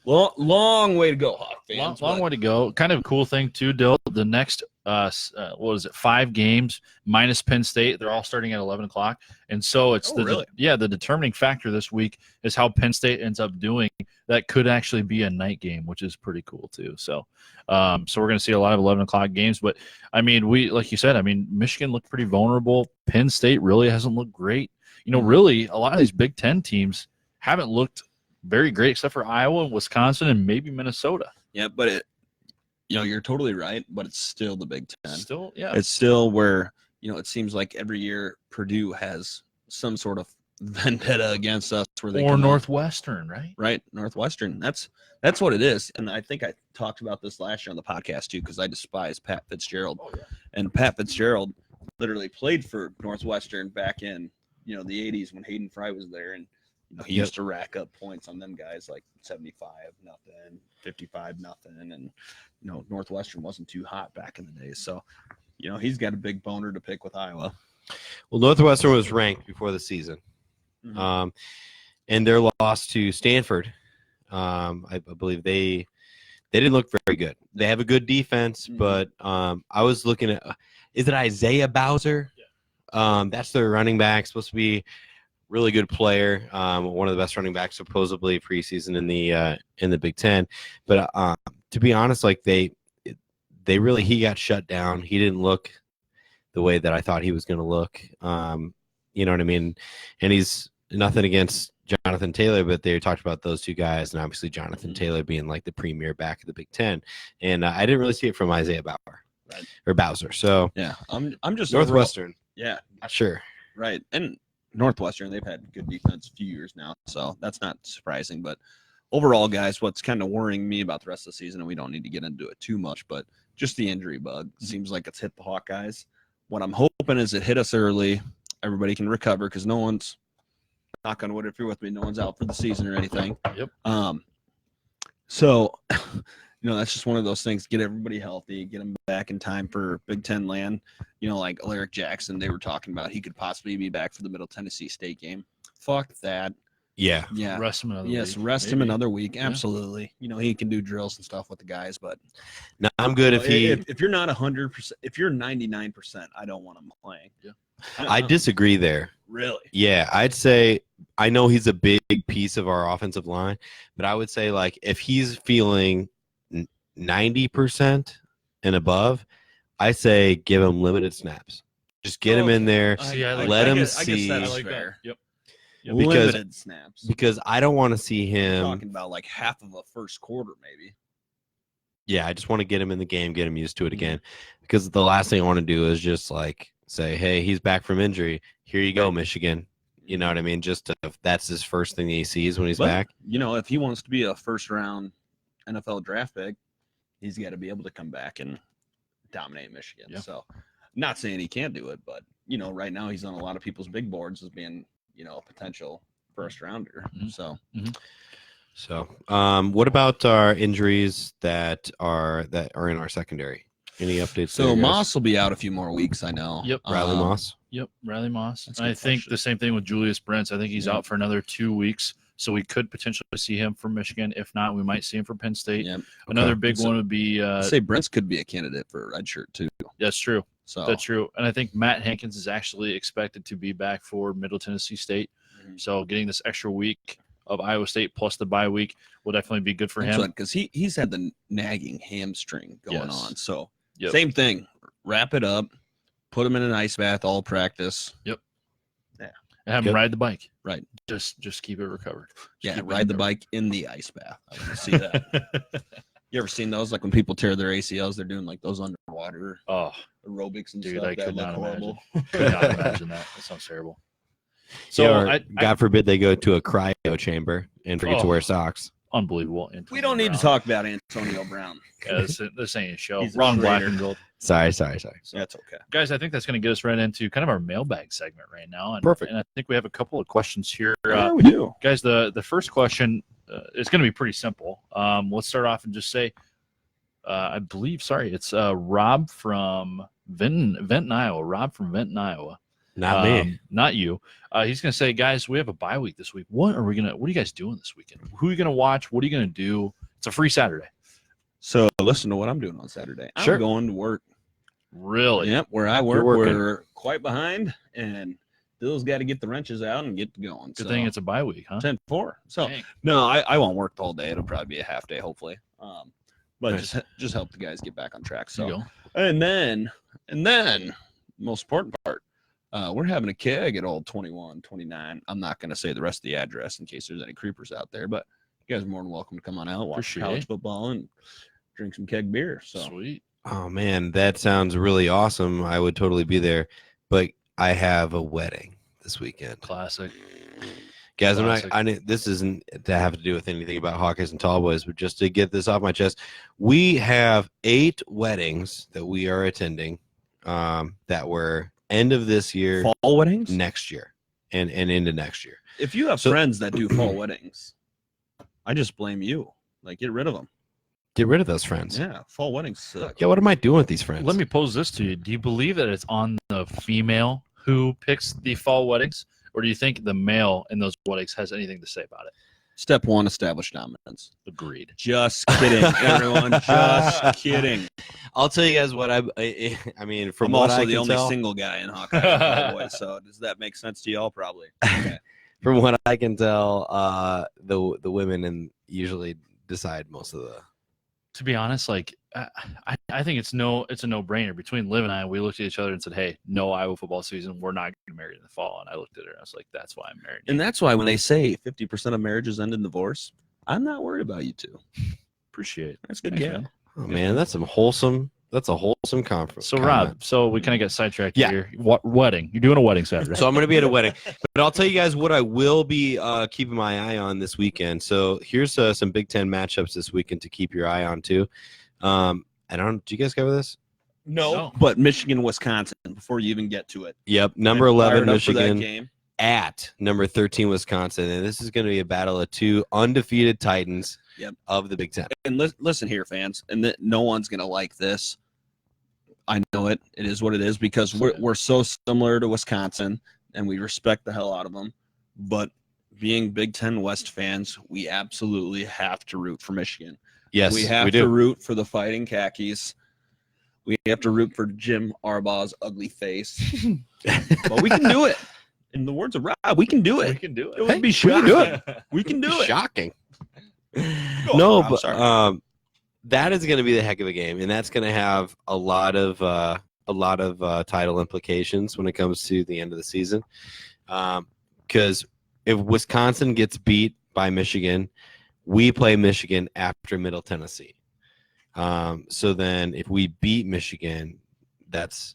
long way to go, Hawk fans.
Long way to go. Kind of a cool thing too, Dill. The next, 5 games minus Penn State. They're all starting at 11 o'clock. And so it's the determining factor this week is how Penn State ends up doing. That could actually be a night game, which is pretty cool too. So, we're going to see a lot of 11 o'clock games. But like you said, Michigan looked pretty vulnerable. Penn State really hasn't looked great. Really a lot of these Big Ten teams haven't looked very great, except for Iowa and Wisconsin and maybe Minnesota.
Yeah, but you're totally right, but it's still the Big Ten.
Still, yeah.
It's still where, it seems like every year Purdue has some sort of vendetta against us where they
Northwestern, right?
Right, Northwestern. That's what it is. And I think I talked about this last year on the podcast too, because I despise Pat Fitzgerald. Oh, yeah. And Pat Fitzgerald literally played for Northwestern back in, the 80s when Hayden Fry was there, and he used to rack up points on them guys like 75-0, 55-0, and Northwestern wasn't too hot back in the day. So, he's got a big boner to pick with Iowa.
Well, Northwestern was ranked before the season,
Mm-hmm.
and their loss to Stanford, I believe they they didn't look very good. They have a good defense,
Mhm.
but I was looking at, is it Isaiah Bowser?
Yeah.
That's their running back, supposed to be really good player, one of the best running backs supposedly preseason in the Big Ten. But to be honest, like he got shut down. He didn't look the way that I thought he was going to look. You know what I mean? And he's nothing against Jonathan Taylor, but they talked about those two guys, and obviously Jonathan Taylor being like the premier back of the Big Ten. And I didn't really see it from Isaiah Bowser. So
Yeah, I'm just
Northwestern.
Yeah,
Not sure.
right. And Northwestern, they've had good defense a few years now, so that's not surprising. But overall, guys, what's kind of worrying me about the rest of the season, and we don't need to get into it too much, but just the injury bug seems like it's hit the Hawkeyes. What I'm hoping is it hit us early. Everybody can recover because no one's, knock on wood if you're with me, no one's out for the season or anything.
Yep.
So, that's just one of those things. Get everybody healthy, get them back in time for Big Ten land. Like Alaric Jackson, they were talking about he could possibly be back for the Middle Tennessee State game. Fuck that.
Yeah.
Yeah.
Rest him another week.
Yes, rest him
maybe.
another week. Absolutely. He can do drills and stuff with the guys, but
Now I'm good if
you're not 100%, if you're 99%, I don't want him playing.
Yeah.
I disagree there.
Really?
Yeah, I'd say I know he's a big piece of our offensive line, but I would say like if he's feeling 90% and above, I say give him limited snaps. Just get him in there. Let him see.
I like that. Yep.
Limited snaps.
Because I don't want to see
We're
him.
talking about like half of a first quarter, maybe.
Yeah, I just want to get him in the game, get him used to it again. Because the last thing I want to do is just like say, hey, he's back from injury. Here you go, Michigan. You know what I mean? Just if that's his first thing he sees when he's back.
If he wants to be a first round NFL draft pick, he's got to be able to come back and dominate Michigan.
Yeah.
So, not saying he can't do it, but right now he's on a lot of people's big boards as being a potential first rounder.
Mm-hmm.
So,
what about our injuries that are in our secondary? Any updates?
So
there, guys?
Moss will be out a few more weeks, I know.
Yep.
Riley Moss.
Yep, Riley Moss.
That's
And
a
I
good
think
question.
the same thing with Julius Brents. I think he's out for another 2 weeks, so we could potentially see him from Michigan. If not, we might see him from Penn State.
Yeah.
Another big one would be.
I'd say Brents could be a candidate for a red shirt too.
That's true.
So
That's true. And I think Matt Hankins is actually expected to be back for Middle Tennessee State. So getting this extra week of Iowa State plus the bye week will definitely be good for him.
because he's had the nagging hamstring going on. So
Yep.
same thing. Wrap it up. Put him in an ice bath all practice.
And have him ride the bike.
Right.
Just keep it recovered.
Ride the bike in the ice bath. I want to see that. You ever seen those? Like when people tear their ACLs, they're doing like those underwater
Oh,
aerobics and
dude,
stuff.
I
That
could
look
not
horrible.
could not imagine that. That sounds terrible. So
Yeah, or
I
God forbid they go to a cryo chamber and forget to wear socks.
unbelievable.
We don't need to talk about Antonio Brown.
Yeah, this ain't a show.
He's a
Wrong, black,
traitor.
and gold.
Sorry.
So,
That's okay.
guys, I think that's going to get us right into kind of our mailbag segment right now. And,
Perfect.
And I think we have a couple of questions here.
Yeah, we do.
Guys, the first question is going to be pretty simple. Let's start off and just say, it's Rob from Vinton, Iowa. Rob from Vinton, Iowa.
Not me.
Not you. He's going to say, guys, we have a bye week this week. What are you guys doing this weekend? Who are you going to watch? What are you going to do? It's a free Saturday.
So listen to what I'm doing on Saturday.
Sure.
I'm going to work.
Really?
Yep, where I work,
working.
we're quite behind, and Bill's got to get the wrenches out and get going.
Good thing it's a bye week, huh?
10-4. So
Dang.
no, I won't work the whole day. It'll probably be a half day, hopefully. But
Nice.
just help the guys get back on track.
There you
So
go.
and then most important part, we're having a keg at old 2129. I'm not going to say the rest of the address in case there's any creepers out there, but you guys are more than welcome to come on out, watch
Appreciate
college
it.
football, and drink some keg beer. So
Sweet.
Oh man, that sounds really awesome. I would totally be there, but I have a wedding this weekend.
Classic.
Guys,
Classic.
this isn't to have to do with anything about Hawkeyes and Tallboys, but just to get this off my chest, we have 8 weddings that we are attending that were end of this year,
fall weddings.
next year, and into next year.
If you have friends that do fall weddings, I just blame you. Like, get rid of them.
Get rid of those friends.
Yeah, fall weddings suck.
Yeah, what am I doing with these friends?
Let me pose this to you. Do you believe that it's on the female who picks the fall weddings, or do you think the male in those weddings has anything to say about it?
Step one, establish dominance.
Agreed.
Just kidding, everyone. Just kidding.
I'll tell you guys what I mean. From
I'm
what
also
I
the
can
only
tell,
single guy in Hawkeyes and Tallboys, so does that make sense to y'all? Probably. Okay.
from what I can tell, the women and usually decide most of the.
To be honest, like I think it's a no-brainer. Between Liv and I, we looked at each other and said, "Hey, no Iowa football season. We're not going to marry in the fall." And I looked at her and I was like, "That's why I'm married."
And that's why when they say 50% of marriages end in divorce, I'm not worried about you two.
Appreciate it.
That's good,
Thanks,
gal.
man.
Oh man, that's some wholesome. That's a wholesome conference.
So Rob, so we kind of got sidetracked
Yeah.
here. What wedding? You're doing a wedding Saturday.
So I'm going to be at a wedding, but I'll tell you guys what I will be keeping my eye on this weekend. So here's some Big Ten matchups this weekend to keep your eye on too. I don't. Do you guys cover this?
No.
But Michigan, Wisconsin, before you even get to it.
Yep. Number
I'm
11
fired up for that
Michigan
game.
at number 13 Wisconsin, and this is going to be a battle of two undefeated Titans of the Big Ten.
And listen here, fans, and no one's gonna like this. I know it. It is what it is because we're so similar to Wisconsin, and we respect the hell out of them. But being Big Ten West fans, we absolutely have to root for Michigan.
Yes,
we have to root for the Fighting Khakis. We have to root for Jim Harbaugh's ugly face. But we can do it. In the words of Rob, we can do it.
We can do it.
It would be
we can
shocking.
do it.
We can do it.
Shocking.
No,
but
sorry.
that is going to be the heck of a game, and that's going to have a lot of title implications when it comes to the end of the season. Because if Wisconsin gets beat by Michigan, we play Michigan after Middle Tennessee. So then, if we beat Michigan, that's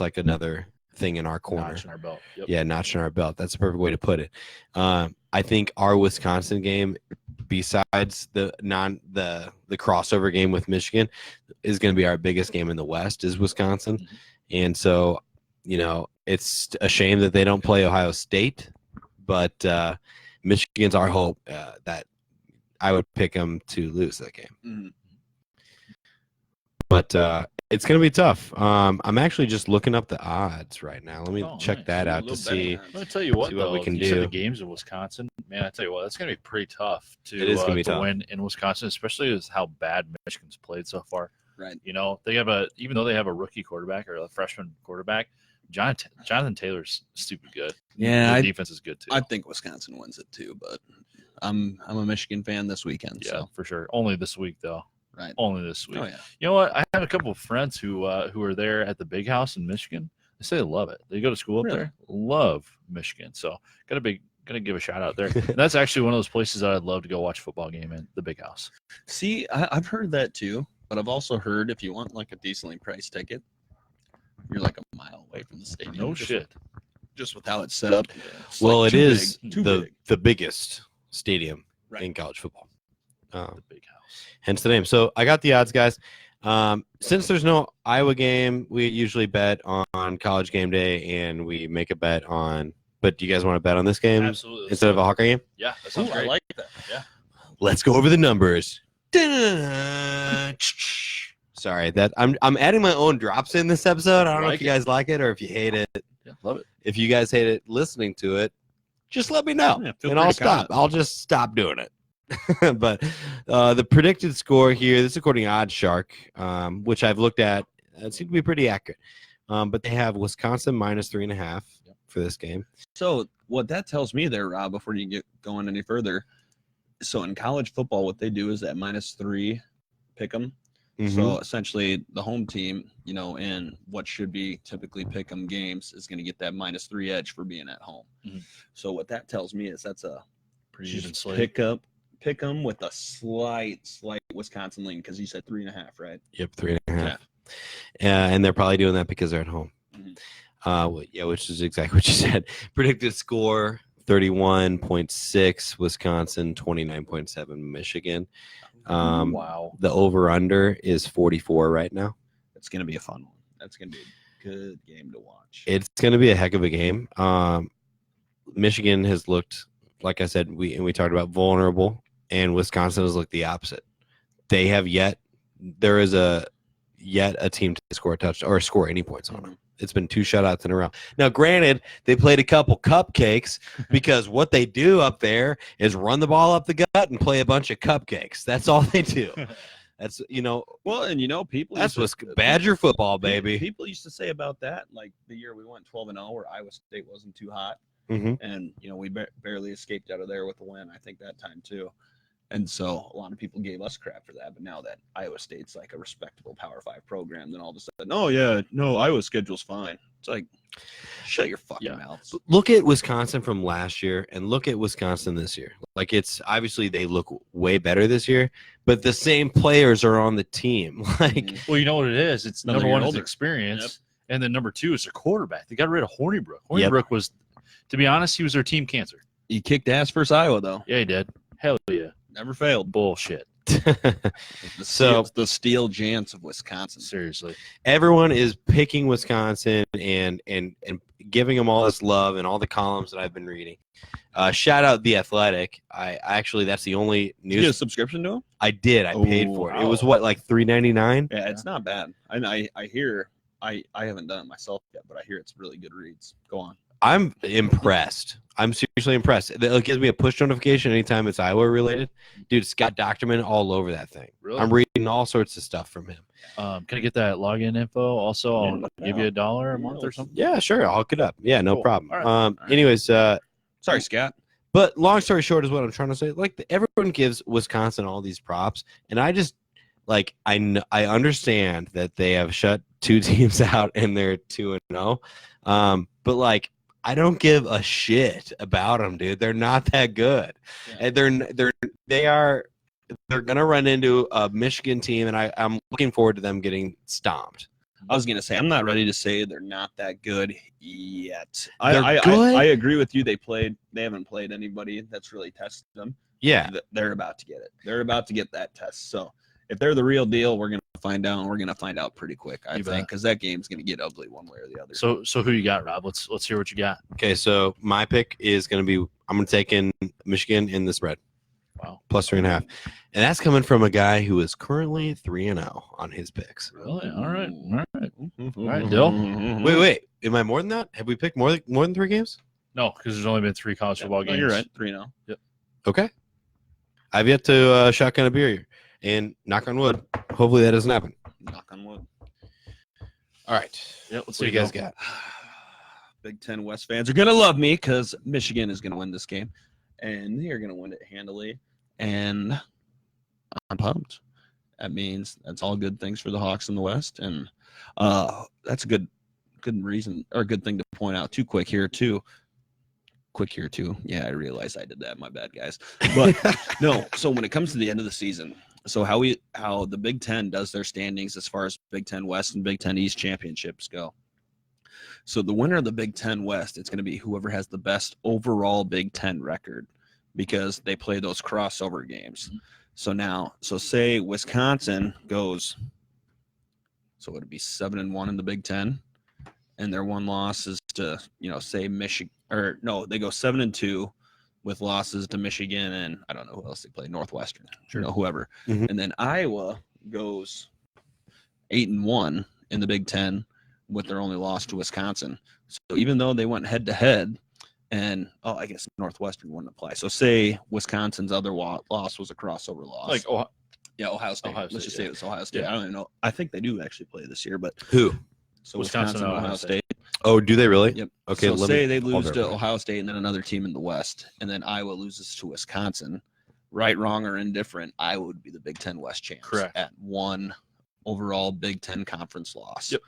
like another thing in our corner.
Notch in our belt. Yep.
Yeah, notch in our belt. That's the perfect way to put it. I think our Wisconsin game, besides the crossover game with Michigan, is going to be our biggest game in the West. Is Wisconsin, and so it's a shame that they don't play Ohio State, but Michigan's our hope. That I would pick them to lose that game.
Mm-hmm.
But it's going to be tough. I'm actually just looking up the odds right now. Let me check that out to see.
Let me tell you what,
what we can
you said
do.
the games in Wisconsin, man, I tell you what, that's going to be pretty tough
It is gonna be
to
tough.
win in Wisconsin, especially with how bad Michigan's played so far.
Right.
They have even though they have a rookie quarterback or a freshman quarterback, Jonathan Taylor's stupid good.
Yeah,
the defense is good too.
I think Wisconsin wins it too, but I'm a Michigan fan this weekend.
Yeah,
So.
for sure. Only this week though.
Right.
Only this week.
Oh yeah.
You know what? I have a couple of friends who are there at the Big House in Michigan. They say they love it. They go to school up there. Love Michigan. So gonna give a shout out there. And that's actually one of those places that I'd love to go watch a football game in, the Big House.
See, I've heard that too, but I've also heard if you want like a decently priced ticket, you're like a mile away from the stadium.
No shit.
Just with how it's set up. It's
Well,
like
it
too
is
big, too big.
the biggest stadium
Right.
in college football.
The Big House.
Hence the name. So I got the odds, guys. Since there's no Iowa game, we usually bet on College Game Day, and we make a bet on. But do you guys want to bet on this game
Absolutely.
instead of a Hawkeye game?
Yeah, that sounds
Ooh,
great.
I like that.
Yeah.
Let's go over the numbers. Sorry, that I'm adding my own drops in this episode. I don't know if you guys like it or if you hate it.
Yeah, love it.
If you guys hate it listening to it, just let me know,
Yeah, feel
and
free
I'll
to comment.
stop. I'll just stop doing it. But the predicted score here, this is according to OddsShark, which I've looked at, it seemed to be pretty accurate. But they have Wisconsin minus 3.5 for this game.
So what that tells me there, Rob, before you get going any further, so in college football, what they do is that -3 pick 'em.
Mm-hmm.
So essentially, the home team, in what should be typically pick 'em games, is going to get that -3 edge for being at home.
Mhm.
So what that tells me is that's a
Pretty even
just
slate.
pick 'em with a slight Wisconsin lean because you said 3.5, right?
Yep, 3.5. And they're probably doing that because they're at home. Which is exactly what you said. Predicted score 31.6 Wisconsin, 29.7 Michigan.
Wow.
The over/under is 44 right now.
It's going to be a fun one. That's going to be a good game to watch.
It's going to be a heck of a game. Michigan has looked, like I said, we talked about vulnerable, and Wisconsin has looked the opposite. They have yet. There is a yet a team to score a touchdown or score any points on them.
Mhm.
It's been 2 shutouts in a row. Now, granted, they played a couple cupcakes because what they do up there is run the ball up the gut and play a bunch of cupcakes. That's all they do. That's
Well, and people.
that's
used
what's Badger football,
to,
baby.
People used to say about that, like the year we went 12-0, where Iowa State wasn't too hot,
Mm-hmm.
and we barely escaped out of there with a win. I think that time too. And so a lot of people gave us crap for that. But now that Iowa State's like a respectable Power 5 program, then all of a sudden, oh, yeah, no, Iowa's schedule's fine. It's like, shut your fucking mouths.
Look at Wisconsin from last year and look at Wisconsin this year. Like, it's obviously they look way better this year, but the same players are on the team. Like,
Well, you know what it is? It's
Another
number
year
one is
older.
experience,
Yep.
and then number 2 is their quarterback. They got rid of Hornibrook. Hornibrook was, to be honest, he was their team cancer.
He kicked ass versus Iowa, though.
Yeah, he did. Hell yeah.
Never failed.
Bullshit.
The steel giants of Wisconsin.
Seriously.
everyone is picking Wisconsin and giving them all this love and all the columns that I've been reading. Shout out The Athletic. I actually, that's the only
Did you get a
news
subscription to him?
I did. I paid for it. It was
wow.
what, like $3.99?
Yeah, it's not bad. I hear. I haven't done it myself yet, but I hear it's really good reads. Go on.
I'm impressed. I'm seriously impressed. It gives me a push notification anytime it's Iowa related. Dude, it's got Doctorman all over that thing.
Really?
I'm reading all sorts of stuff from him.
Can I get that login info? Also, I'll give you $1 a month or something.
Yeah, sure. I'll hook it up. Yeah, no
Cool.
problem.
All right.
Anyways,
Sorry, Scott.
but long story short is what I'm trying to say. Like, everyone gives Wisconsin all these props, and I just I understand that they have shut 2 teams out and they're 2-0. But like, I don't give a shit about them, dude. They're not that good.
Yeah.
And they're gonna run into a Michigan team, and I'm looking forward to them getting stomped.
I was gonna say I'm not ready to say they're not that good yet.
They're good?
I agree with you. They haven't played anybody that's really tested them.
Yeah.
They're about to get it. They're about to get that test. So if they're the real deal, we're gonna find out. And we're gonna find out pretty quick, I
You
think,
bet.
because that game's gonna get ugly one way or the other.
So who you got, Rob? Let's hear what you got.
Okay, so my pick is gonna be I'm gonna take in Michigan in the spread.
Wow.
Plus 3.5. And that's coming from a guy who is currently 3-0 on his picks.
Really? All right. All right.
All
right, Dill.
Wait. Am I more than that? Have we picked more than 3 games?
No, because there's only been 3 college football games.
You're right. 3-0.
Okay. I've yet to shotgun a beer, and knock on wood, hopefully that doesn't happen.
Knock on wood.
All right.
Yeah, let's
What
see
do you guys got?
Big Ten West fans are gonna love me because Michigan is gonna win this game, and they are gonna win it handily. And I'm pumped. That means that's all good things for the Hawks in the West, and that's a good reason or a good thing to point out. Quick here too. Yeah, I realize I did that. My bad, guys. But no. So when it comes to the end of the season, so how the Big Ten does their standings as far as Big Ten West and Big Ten East championships go. So the winner of the Big Ten West, it's going to be whoever has the best overall Big Ten record, because they play those crossover games. So say Wisconsin goes, so would it be 7-1 in the Big Ten, and their one loss is to, say Michigan, or no, they go 7-2 with losses to Michigan and I don't know who else they play, Northwestern, whoever.
Mhm.
And then Iowa goes 8-1 in the Big Ten with their only loss to Wisconsin. So even though they went head to head, and I guess Northwestern wouldn't apply. So say Wisconsin's other loss was a crossover loss.
Like,
Ohio State.
Ohio State,
Let's just say
yeah.
it was Ohio State.
Yeah.
I don't even know. I think they do actually play this year, but
Who?
so
Wisconsin and Ohio
State.
Oh, do they really?
Yep.
Okay.
So
let
say
me
they
hold
lose
there
to
for a minute.
Ohio State and then another team in the West, and then Iowa loses to Wisconsin. Right, wrong, or indifferent, Iowa would be the Big Ten West champs.
Correct.
At one overall Big Ten conference loss.
Yep.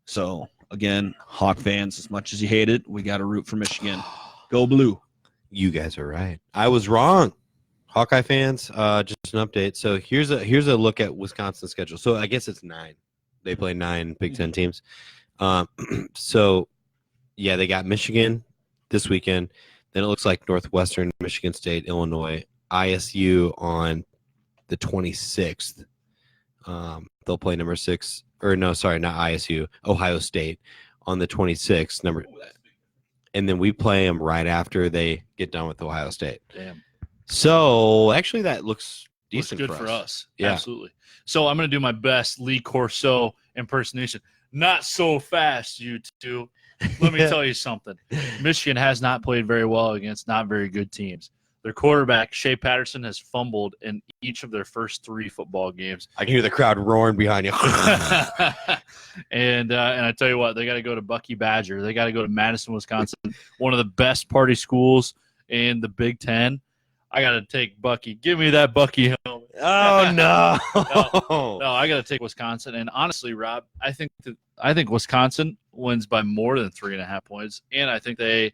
So again, Hawk fans, as much as you hate it, we got to root for Michigan. Go blue.
You guys are right. I was wrong. Hawkeye fans, just an update. So here's a look at Wisconsin's schedule. So I guess it's 9. They play 9 Big Ten teams. So yeah, they got Michigan this weekend. Then it looks like Northwestern, Michigan State, Illinois, ISU on the 26th. They'll play number 6, or no, sorry, not ISU, Ohio State on the 26th. And then we play them right after they get done with Ohio State.
Damn.
So actually, that looks decent
good for us.
Yeah.
Absolutely. So I'm going to do my best Lee Corso impersonation. Not so fast, you two. Let me tell you something. Michigan has not played very well against not very good teams. Their quarterback, Shea Patterson, has fumbled in each of their first 3 football games.
I can hear the crowd roaring behind you.
And I tell you what, they got to go to Bucky Badger. They got to go to Madison, Wisconsin, one of the best party schools in the Big Ten. I got to take Bucky. Give me that Bucky helmet.
Oh, no.
No, I got to take Wisconsin. And honestly, Rob, I think Wisconsin wins by more than 3.5 points, and I think they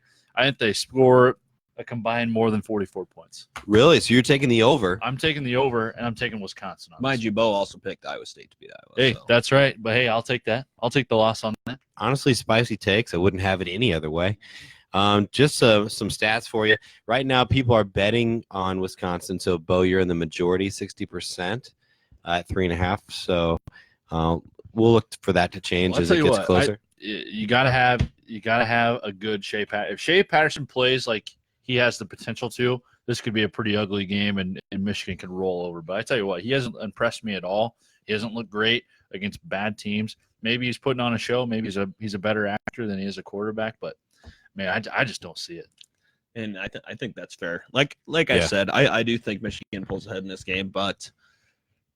score a combined more than 44 points.
Really? So you're taking the over?
I'm taking the over, and I'm taking Wisconsin.
Mind you, Beau also picked Iowa State to beat Iowa.
Hey, that's right. But hey, I'll take that. I'll take the loss on that.
Honestly, spicy takes. I wouldn't have it any other way. Just some stats for you. Right now, people are betting on Wisconsin. So, Beau, you're in the majority, 60% at 3.5. So, we'll look for that to change as it gets closer.
You gotta have a good Shea Patterson. If Shea Patterson plays like he has the potential to, this could be a pretty ugly game, and Michigan can roll over. But I tell you what, he hasn't impressed me at all. He hasn't looked great against bad teams. Maybe he's putting on a show. Maybe he's a better actor than he is a quarterback. But man, I just don't see it.
And I think that's fair. Like I said, I do think Michigan pulls ahead in this game, but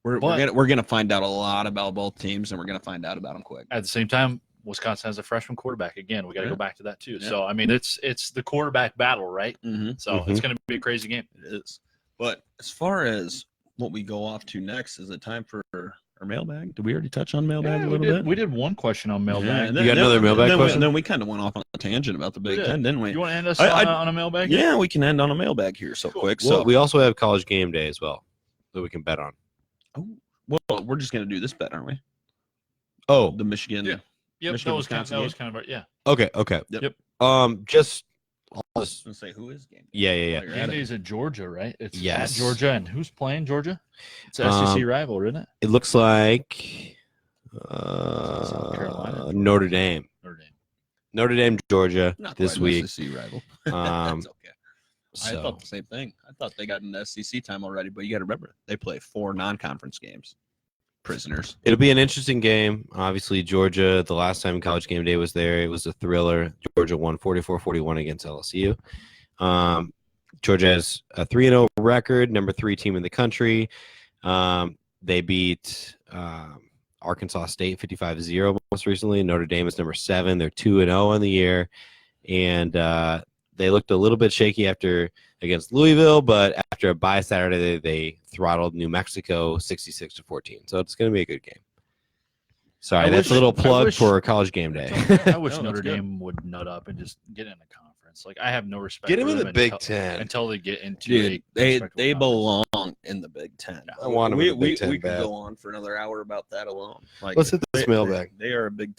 we're gonna find out a lot about both teams, and we're gonna find out about them quick.
At the same time, Wisconsin has a freshman quarterback. Again, we got to go back to that too. Yeah. So I mean, it's the quarterback battle, right?
Mm-hmm.
So it's going to be a crazy game.
It is. But as far as what we go off to next, is it time for our mailbag? Did we already touch on mailbag a little bit?
We did one question on mailbag.
You got another mailbag question?
Then we kind of went off on a tangent about the Big Ten, didn't we?
You want to end us on a mailbag?
Yeah, we can end on a mailbag here so quick.
Well,
so
we also have college game day as well that we can bet on.
Oh, well, we're just going to do this bet, aren't we?
Oh,
the Michigan.
Yeah. Yep,
Michigan,
that was kind of yeah.
Okay.
Yep.
Just
I was going to say, who is game day?
Yeah.
Game day is at Georgia, right? It's
at
Georgia, and who's playing Georgia? It's an SEC rival, isn't it?
It looks like
South Carolina,
Notre Dame. Notre Dame, Georgia this week.
SEC rival.
That's
okay. I thought the same thing. I thought they got into SEC time already, but you got to remember they play 4 non-conference games. Prisoners.
It'll be an interesting game. Obviously, Georgia, the last time College Game Day was there, it was a thriller. Georgia won 44-41 against LSU. Georgia has a 3-0 record, number 3 team in the country. They beat Arkansas State 55-0 most recently. Notre Dame is number 7. They're 2-0 on the year. And they looked a little bit shaky against Louisville, but after a bye Saturday, they throttled New Mexico 66-14. So it's going to be a good game. Sorry, that's a little plug for College Game Day.
I wish Notre Dame would nut up and just get in the conference. Like, I have no respect.
Get them in the Big Ten
until they get into.
They belong in the Big Ten.
I want them in the Big Ten.
We could go on for another hour about that alone. Like,
let's hit this mailbag.
They are a Big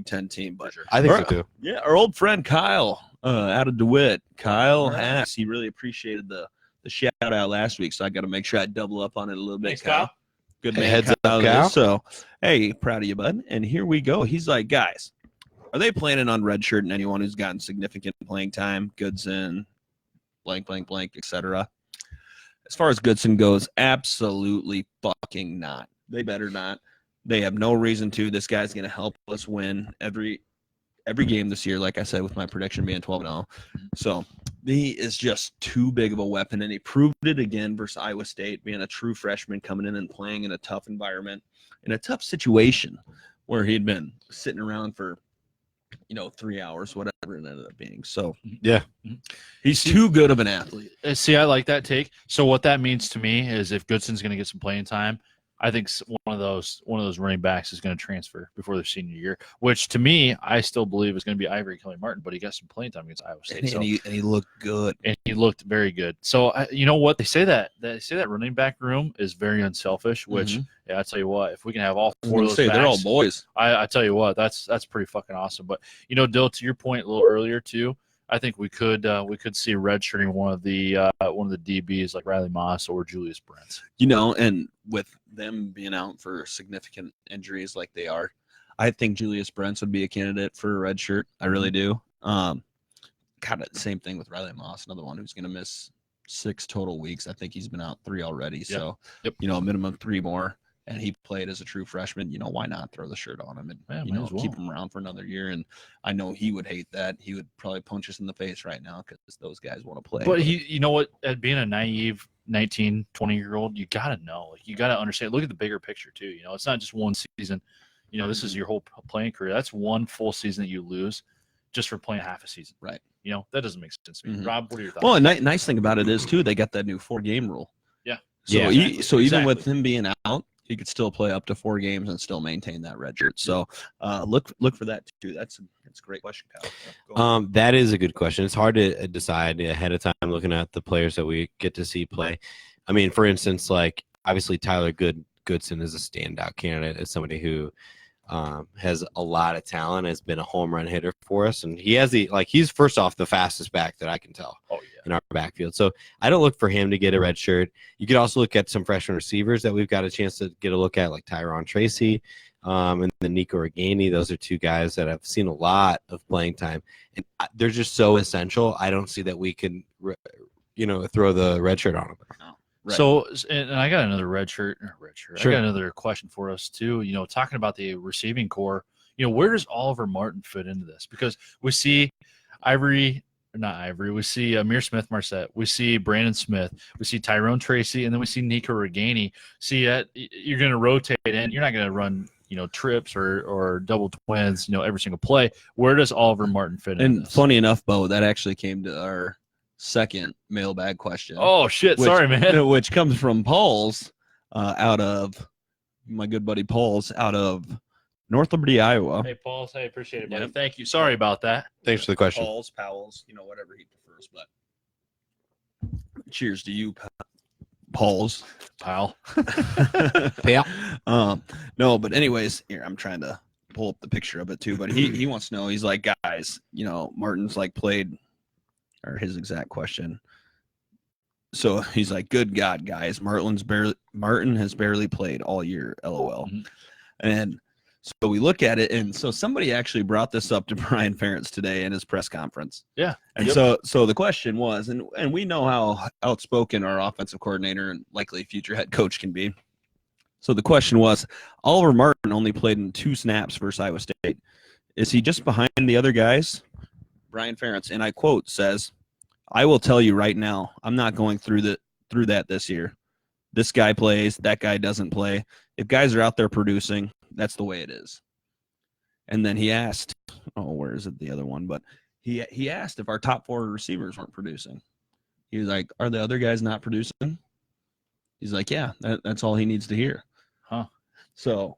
Ten team, but
I think so too.
Yeah, our old friend Kyle out of DeWitt. Kyle Hass, he really appreciated the shout out last week, so I got to make sure I double up on it a little bit.
Thanks, Kyle.
Good man,
heads up, Kyle.
So, hey, proud of you, bud. And here we go. He's like, guys, are they planning on redshirting anyone who's gotten significant playing time? Goodson, blank, etc. As far as Goodson goes, absolutely fucking not. They better not. They have no reason to. This guy's going to help us win every game this year, like I said, with my prediction being 12-0. So he is just too big of a weapon, and he proved it again versus Iowa State, being a true freshman coming in and playing in a tough environment, in a tough situation where he'd been sitting around for, 3 hours, whatever it ended up being. So,
yeah,
he's too good of an athlete.
See, I like that take. So what that means to me is if Goodson's going to get some playing time, I think one of those running backs is going to transfer before their senior year, which to me, I still believe is going to be Ivory Kelly Martin, but he got some playing time against Iowa State.
And he looked good.
And he looked very good. So you know what? They say that running back room is very unselfish, which I tell you what, if we can have all 4 of those backs,
they're all boys.
I tell you what, that's pretty fucking awesome. But Dill, to your point a little earlier too, I think we could see redshirting one of the DBs like Riley Moss or Julius Brents.
And with them being out for significant injuries like they are, I think Julius Brents would be a candidate for a red shirt. I really do. Kind of the same thing with Riley Moss, another one who's going to miss 6 total weeks. I think he's been out 3 already.
Yep.
So,
Yep.
a minimum 3 more. And he played as a true freshman. Why not throw the shirt on him and,
might as well.
keep him around for another year? And I know he would hate that. He would probably punch us in the face right now because those guys want to play.
But you know what? At being a naive 19, 20-year-old, you got to know. You got to understand. Look at the bigger picture, too. It's not just one season. This is your whole playing career. That's one full season that you lose just for playing half a season.
Right.
That doesn't make sense to me. Rob, what are your thoughts?
Well, a nice thing about it is, too, they got that new 4-game rule.
Yeah.
So,
exactly.
Even with him being out, he could still play up to 4 games and still maintain that red shirt. So look for that too. That's a great question, Kyle.
That is a good question. It's hard to decide ahead of time looking at the players that we get to see play. I mean, for instance, like obviously Tyler Goodson is a standout candidate as somebody who has a lot of talent, has been a home run hitter for us, and he has he's first off the fastest back that I can tell in our backfield. So I don't look for him to get a red shirt. You could also look at some freshman receivers that we've got a chance to get a look at, like Tyron Tracy and then Nico Reganey. Those are 2 guys that I've seen a lot of playing time, and they're just so essential. I don't see that we can throw the red shirt on them.
No. Right.
So, and I got another red shirt.
Sure.
I got another question for us too. Talking about the receiving core, where does Oliver Martin fit into this? Because we see we see Amir Smith-Marset, we see Brandon Smith, we see Tyrone Tracy, and then we see Nico Reganey. See that you're going to rotate in. You're not going to run, trips or double twins, every single play. Where does Oliver Martin fit in?
And funny enough, Beau, that actually came to our second mailbag question.
Oh shit! Sorry, man.
Which comes from Paul's, out of my good buddy Paul's out of North Liberty, Iowa.
Hey, Paul's. Hey, appreciate it, buddy. Yep. Thank you. Sorry about that.
Thanks for the question.
Powell's, whatever he prefers. But cheers to you, Paul's.
Pal.
Pal.
No, but anyways, here I'm trying to pull up the picture of it too. But he wants to know. He's like, guys, Martin's played. Or his exact question. So he's like, good God, guys, Martin has barely played all year, LOL.
Mm-hmm.
And so we look at it, and so somebody actually brought this up to Brian Ferentz today in his press conference.
Yeah.
And so the question was, and we know how outspoken our offensive coordinator and likely future head coach can be. So the question was, Oliver Martin only played in 2 snaps versus Iowa State. Is he just behind the other guys? Brian Ferentz, and I quote, says, I will tell you right now, I'm not going through that this year. This guy plays, that guy doesn't play. If guys are out there producing, that's the way it is. And then he asked, where is it, the other one? But he asked if our top 4 receivers weren't producing. He was like, are the other guys not producing? He's like, yeah, that's all he needs to hear.
Huh.
So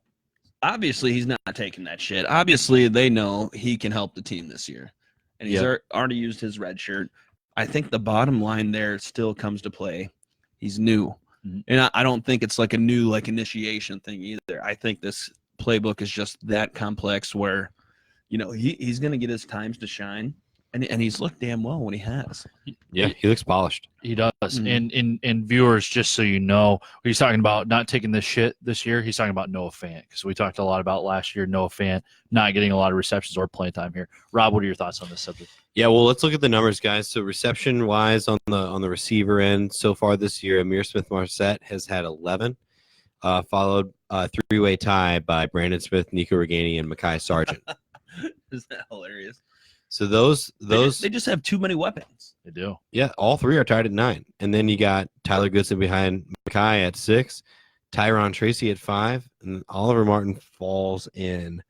obviously he's not taking that shit. Obviously they know he can help the team this year. And he's already used his red shirt. I think the bottom line there still comes to play. He's new. Mm-hmm. And I don't think it's like a new initiation thing either. I think this playbook is just that complex where, he's going to get his times to shine. And he's looked damn well when he has.
Yeah, he looks polished.
He does. Mm-hmm. And viewers, just so you know, he's talking about not taking this shit this year. He's talking about Noah Fant, because we talked a lot about last year, Noah Fant not getting a lot of receptions or playing time here. Rob, what are your thoughts on this subject?
Yeah, well, let's look at the numbers, guys. So reception-wise on the receiver end, so far this year, Amir Smith-Marset has had 11, followed a 3-way tie by Brandon Smith, Nico Reganey, and Mekhi Sargent.
Isn't that hilarious?
So those
they just have too many weapons.
They do.
Yeah, all 3 are tied at 9. And then you got Tyler Goodson behind Mekhi at 6, Tyron Tracy at 5, and Oliver Martin falls in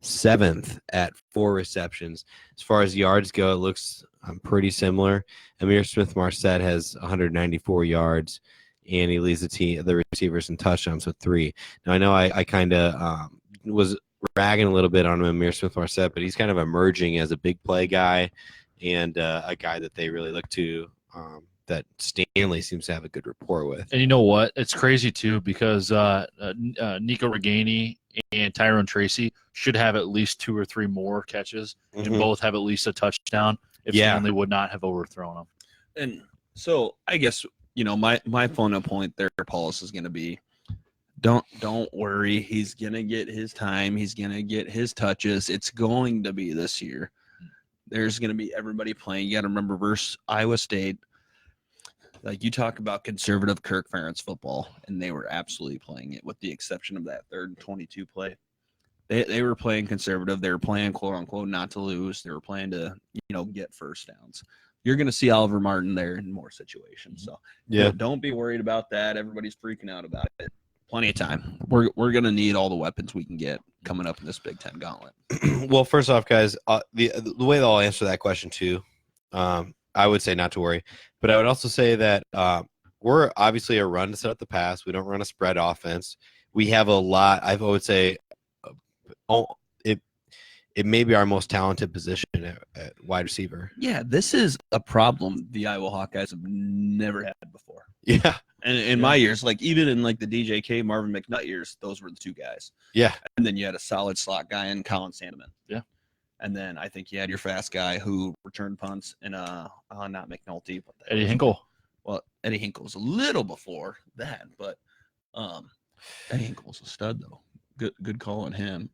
7th at 4 receptions. As far as yards go, it looks pretty similar. Amir Smith-Marset has 194 yards, and he leads the receivers in touchdowns with 3. Now, I know I kind of was ragging a little bit on Amir Smith-Marset, but he's kind of emerging as a big play guy and a guy that they really look to, that Stanley seems to have a good rapport with.
And you know what? It's crazy, too, because Nico Reganey and Tyrone Tracy should have at least 2 or 3 more catches, and both have at least a touchdown if Stanley would not have overthrown them.
And so I guess, my final point there, Paulus, is going to be, don't worry. He's going to get his time. He's going to get his touches. It's going to be this year. There's going to be everybody playing. You got to remember versus Iowa State. Like you talk about conservative Kirk Ferentz football, and they were absolutely playing it, with the exception of that third and 22 play. They were playing conservative. They were playing quote unquote not to lose. They were playing to get first downs. You're going to see Oliver Martin there in more situations. So don't be worried about that. Everybody's freaking out about it. Plenty of time. We're going to need all the weapons we can get coming up in this Big Ten gauntlet.
Well, first off, guys, the way that I'll answer that question too, I would say not to worry, but I would also say that we're obviously a run to set up the pass. We don't run a spread offense. We have a lot. I would say it may be our most talented position at wide receiver.
Yeah, this is a problem the Iowa Hawkeyes have never had before.
Yeah.
And in my years, like even in like the DJK Marvin McNutt years, those were the two guys.
Yeah.
And then you had a solid slot guy in Colin Sandeman.
Yeah.
And then I think you had your fast guy who returned punts and not McNulty, but
Eddie Hinkle.
Well, Eddie Hinkle was a little before that, but Eddie Hinkle was a stud though. Good call on him.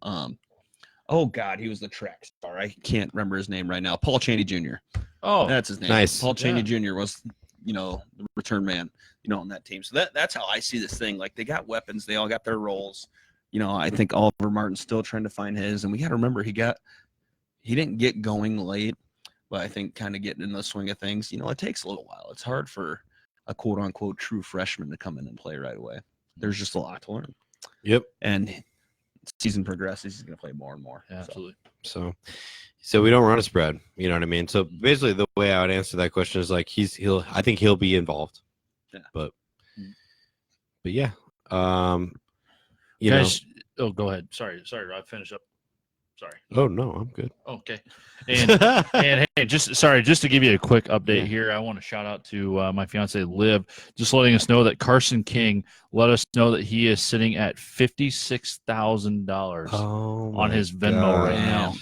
Oh God, he was the track star. I can't remember his name right now. Paul Chaney Jr.
Oh,
that's his name.
Nice.
Paul Chaney Jr. was, the return man, on that team. So that's how I see this thing. Like they got weapons, they all got their roles. I think Oliver Martin's still trying to find his, and we got to remember he didn't get going late, but I think kind of getting in the swing of things, it takes a little while. It's hard for a quote unquote true freshman to come in and play right away. There's just a lot to learn.
Yep.
And season progresses, he's going to play more and more.
Yeah, absolutely.
So we don't run a spread. You know what I mean? So basically, the way I would answer that question is like I think he'll be involved.
Yeah.
But yeah.
Guys, oh, go ahead. Sorry, Rob. Finish up. Sorry.
Oh no, I'm good.
Okay. And hey, just to give you a quick update here, I want to shout out to my fiance Liv, just letting us know that Carson King let us know that he is sitting at $56,000 on his Venmo right now,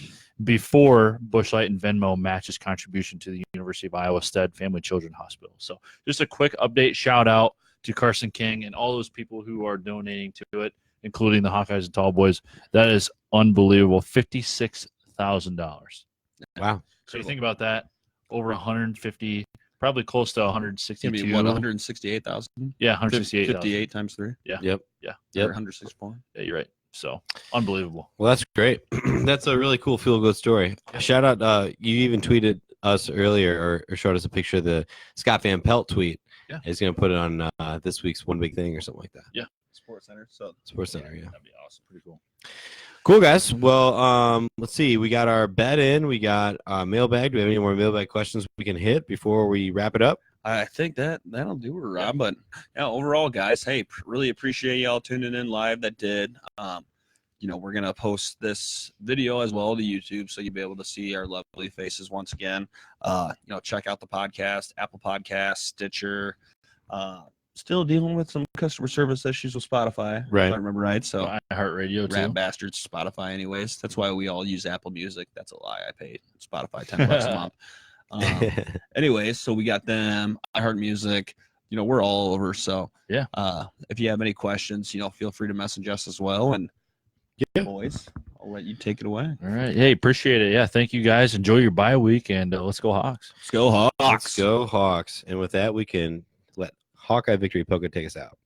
before Bush Light and Venmo match his contribution to the University of Iowa Stead Family Children Hospital. So just a quick update, shout out to Carson King and all those people who are donating to it, including the Hawkeyes and Tallboys. That is unbelievable. $56,000.
Wow.
So you think about that, over 150, probably close to 162.
Maybe 168,000?
Yeah, 168,000.
58 times 3?
Yeah.
Yep.
Yeah.
Or 164?
Yeah, you're right. So unbelievable.
Well, that's great. That's a really cool feel-good story. Shout out. You even tweeted us earlier or showed us a picture of the Scott Van Pelt tweet.
Yeah.
He's going to put it on this week's One Big Thing or something like that.
Yeah.
Sports Center. So
Sports Center, yeah.
That'd be awesome. Pretty cool.
Cool, guys. Well, let's see. We got our bet in. We got mailbag. Do we have any more mailbag questions we can hit before we wrap it up?
I think that'll do it, Rob. But overall, guys, hey, really appreciate y'all tuning in live. That did. We're gonna post this video as well to YouTube, so you'll be able to see our lovely faces once again. Check out the podcast, Apple Podcasts, Stitcher. Still dealing with some customer service issues with Spotify,
right?
If I remember right. So
iHeartRadio too.
Rat bastards, Spotify, anyways. That's why we all use Apple Music. That's a lie. I paid Spotify $10 a month. Anyways, so we got them. iHeart Music. We're all over. So
yeah.
If you have any questions, feel free to message us as well. And boys, I'll let you take it away.
All right. Hey, appreciate it. Yeah. Thank you guys. Enjoy your bye week, and let's go Hawks.
Let's go Hawks.
Let's go Hawks. And with that, we can let Hawkeye Victory Poker take us out.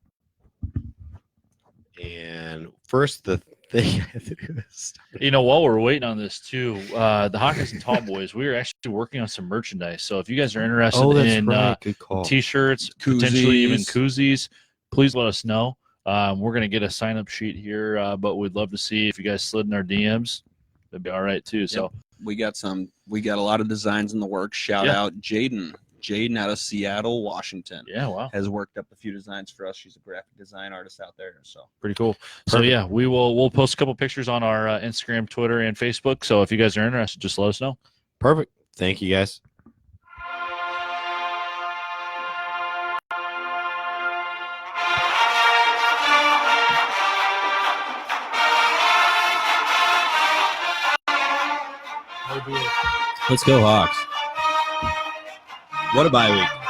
And first, the thing I have to do is,
while we're waiting on this too, the Hawkeyes and Tallboys, we are actually working on some merchandise. So if you guys are interested in
good call.
T-shirts, potentially even koozies, please let us know. We're going to get a sign-up sheet here, but we'd love to see if you guys slid in our DMs. That'd be all right too. So
we got a lot of designs in the works. Shout out Jaden out of Seattle, Washington.
Yeah, wow.
Has worked up a few designs for us. She's a graphic design artist out there. So
pretty cool. So yeah, we'll post a couple pictures on our Instagram, Twitter, and Facebook. So if you guys are interested, just let us know.
Perfect. Thank you, guys. Let's go Hawks. What a bye week.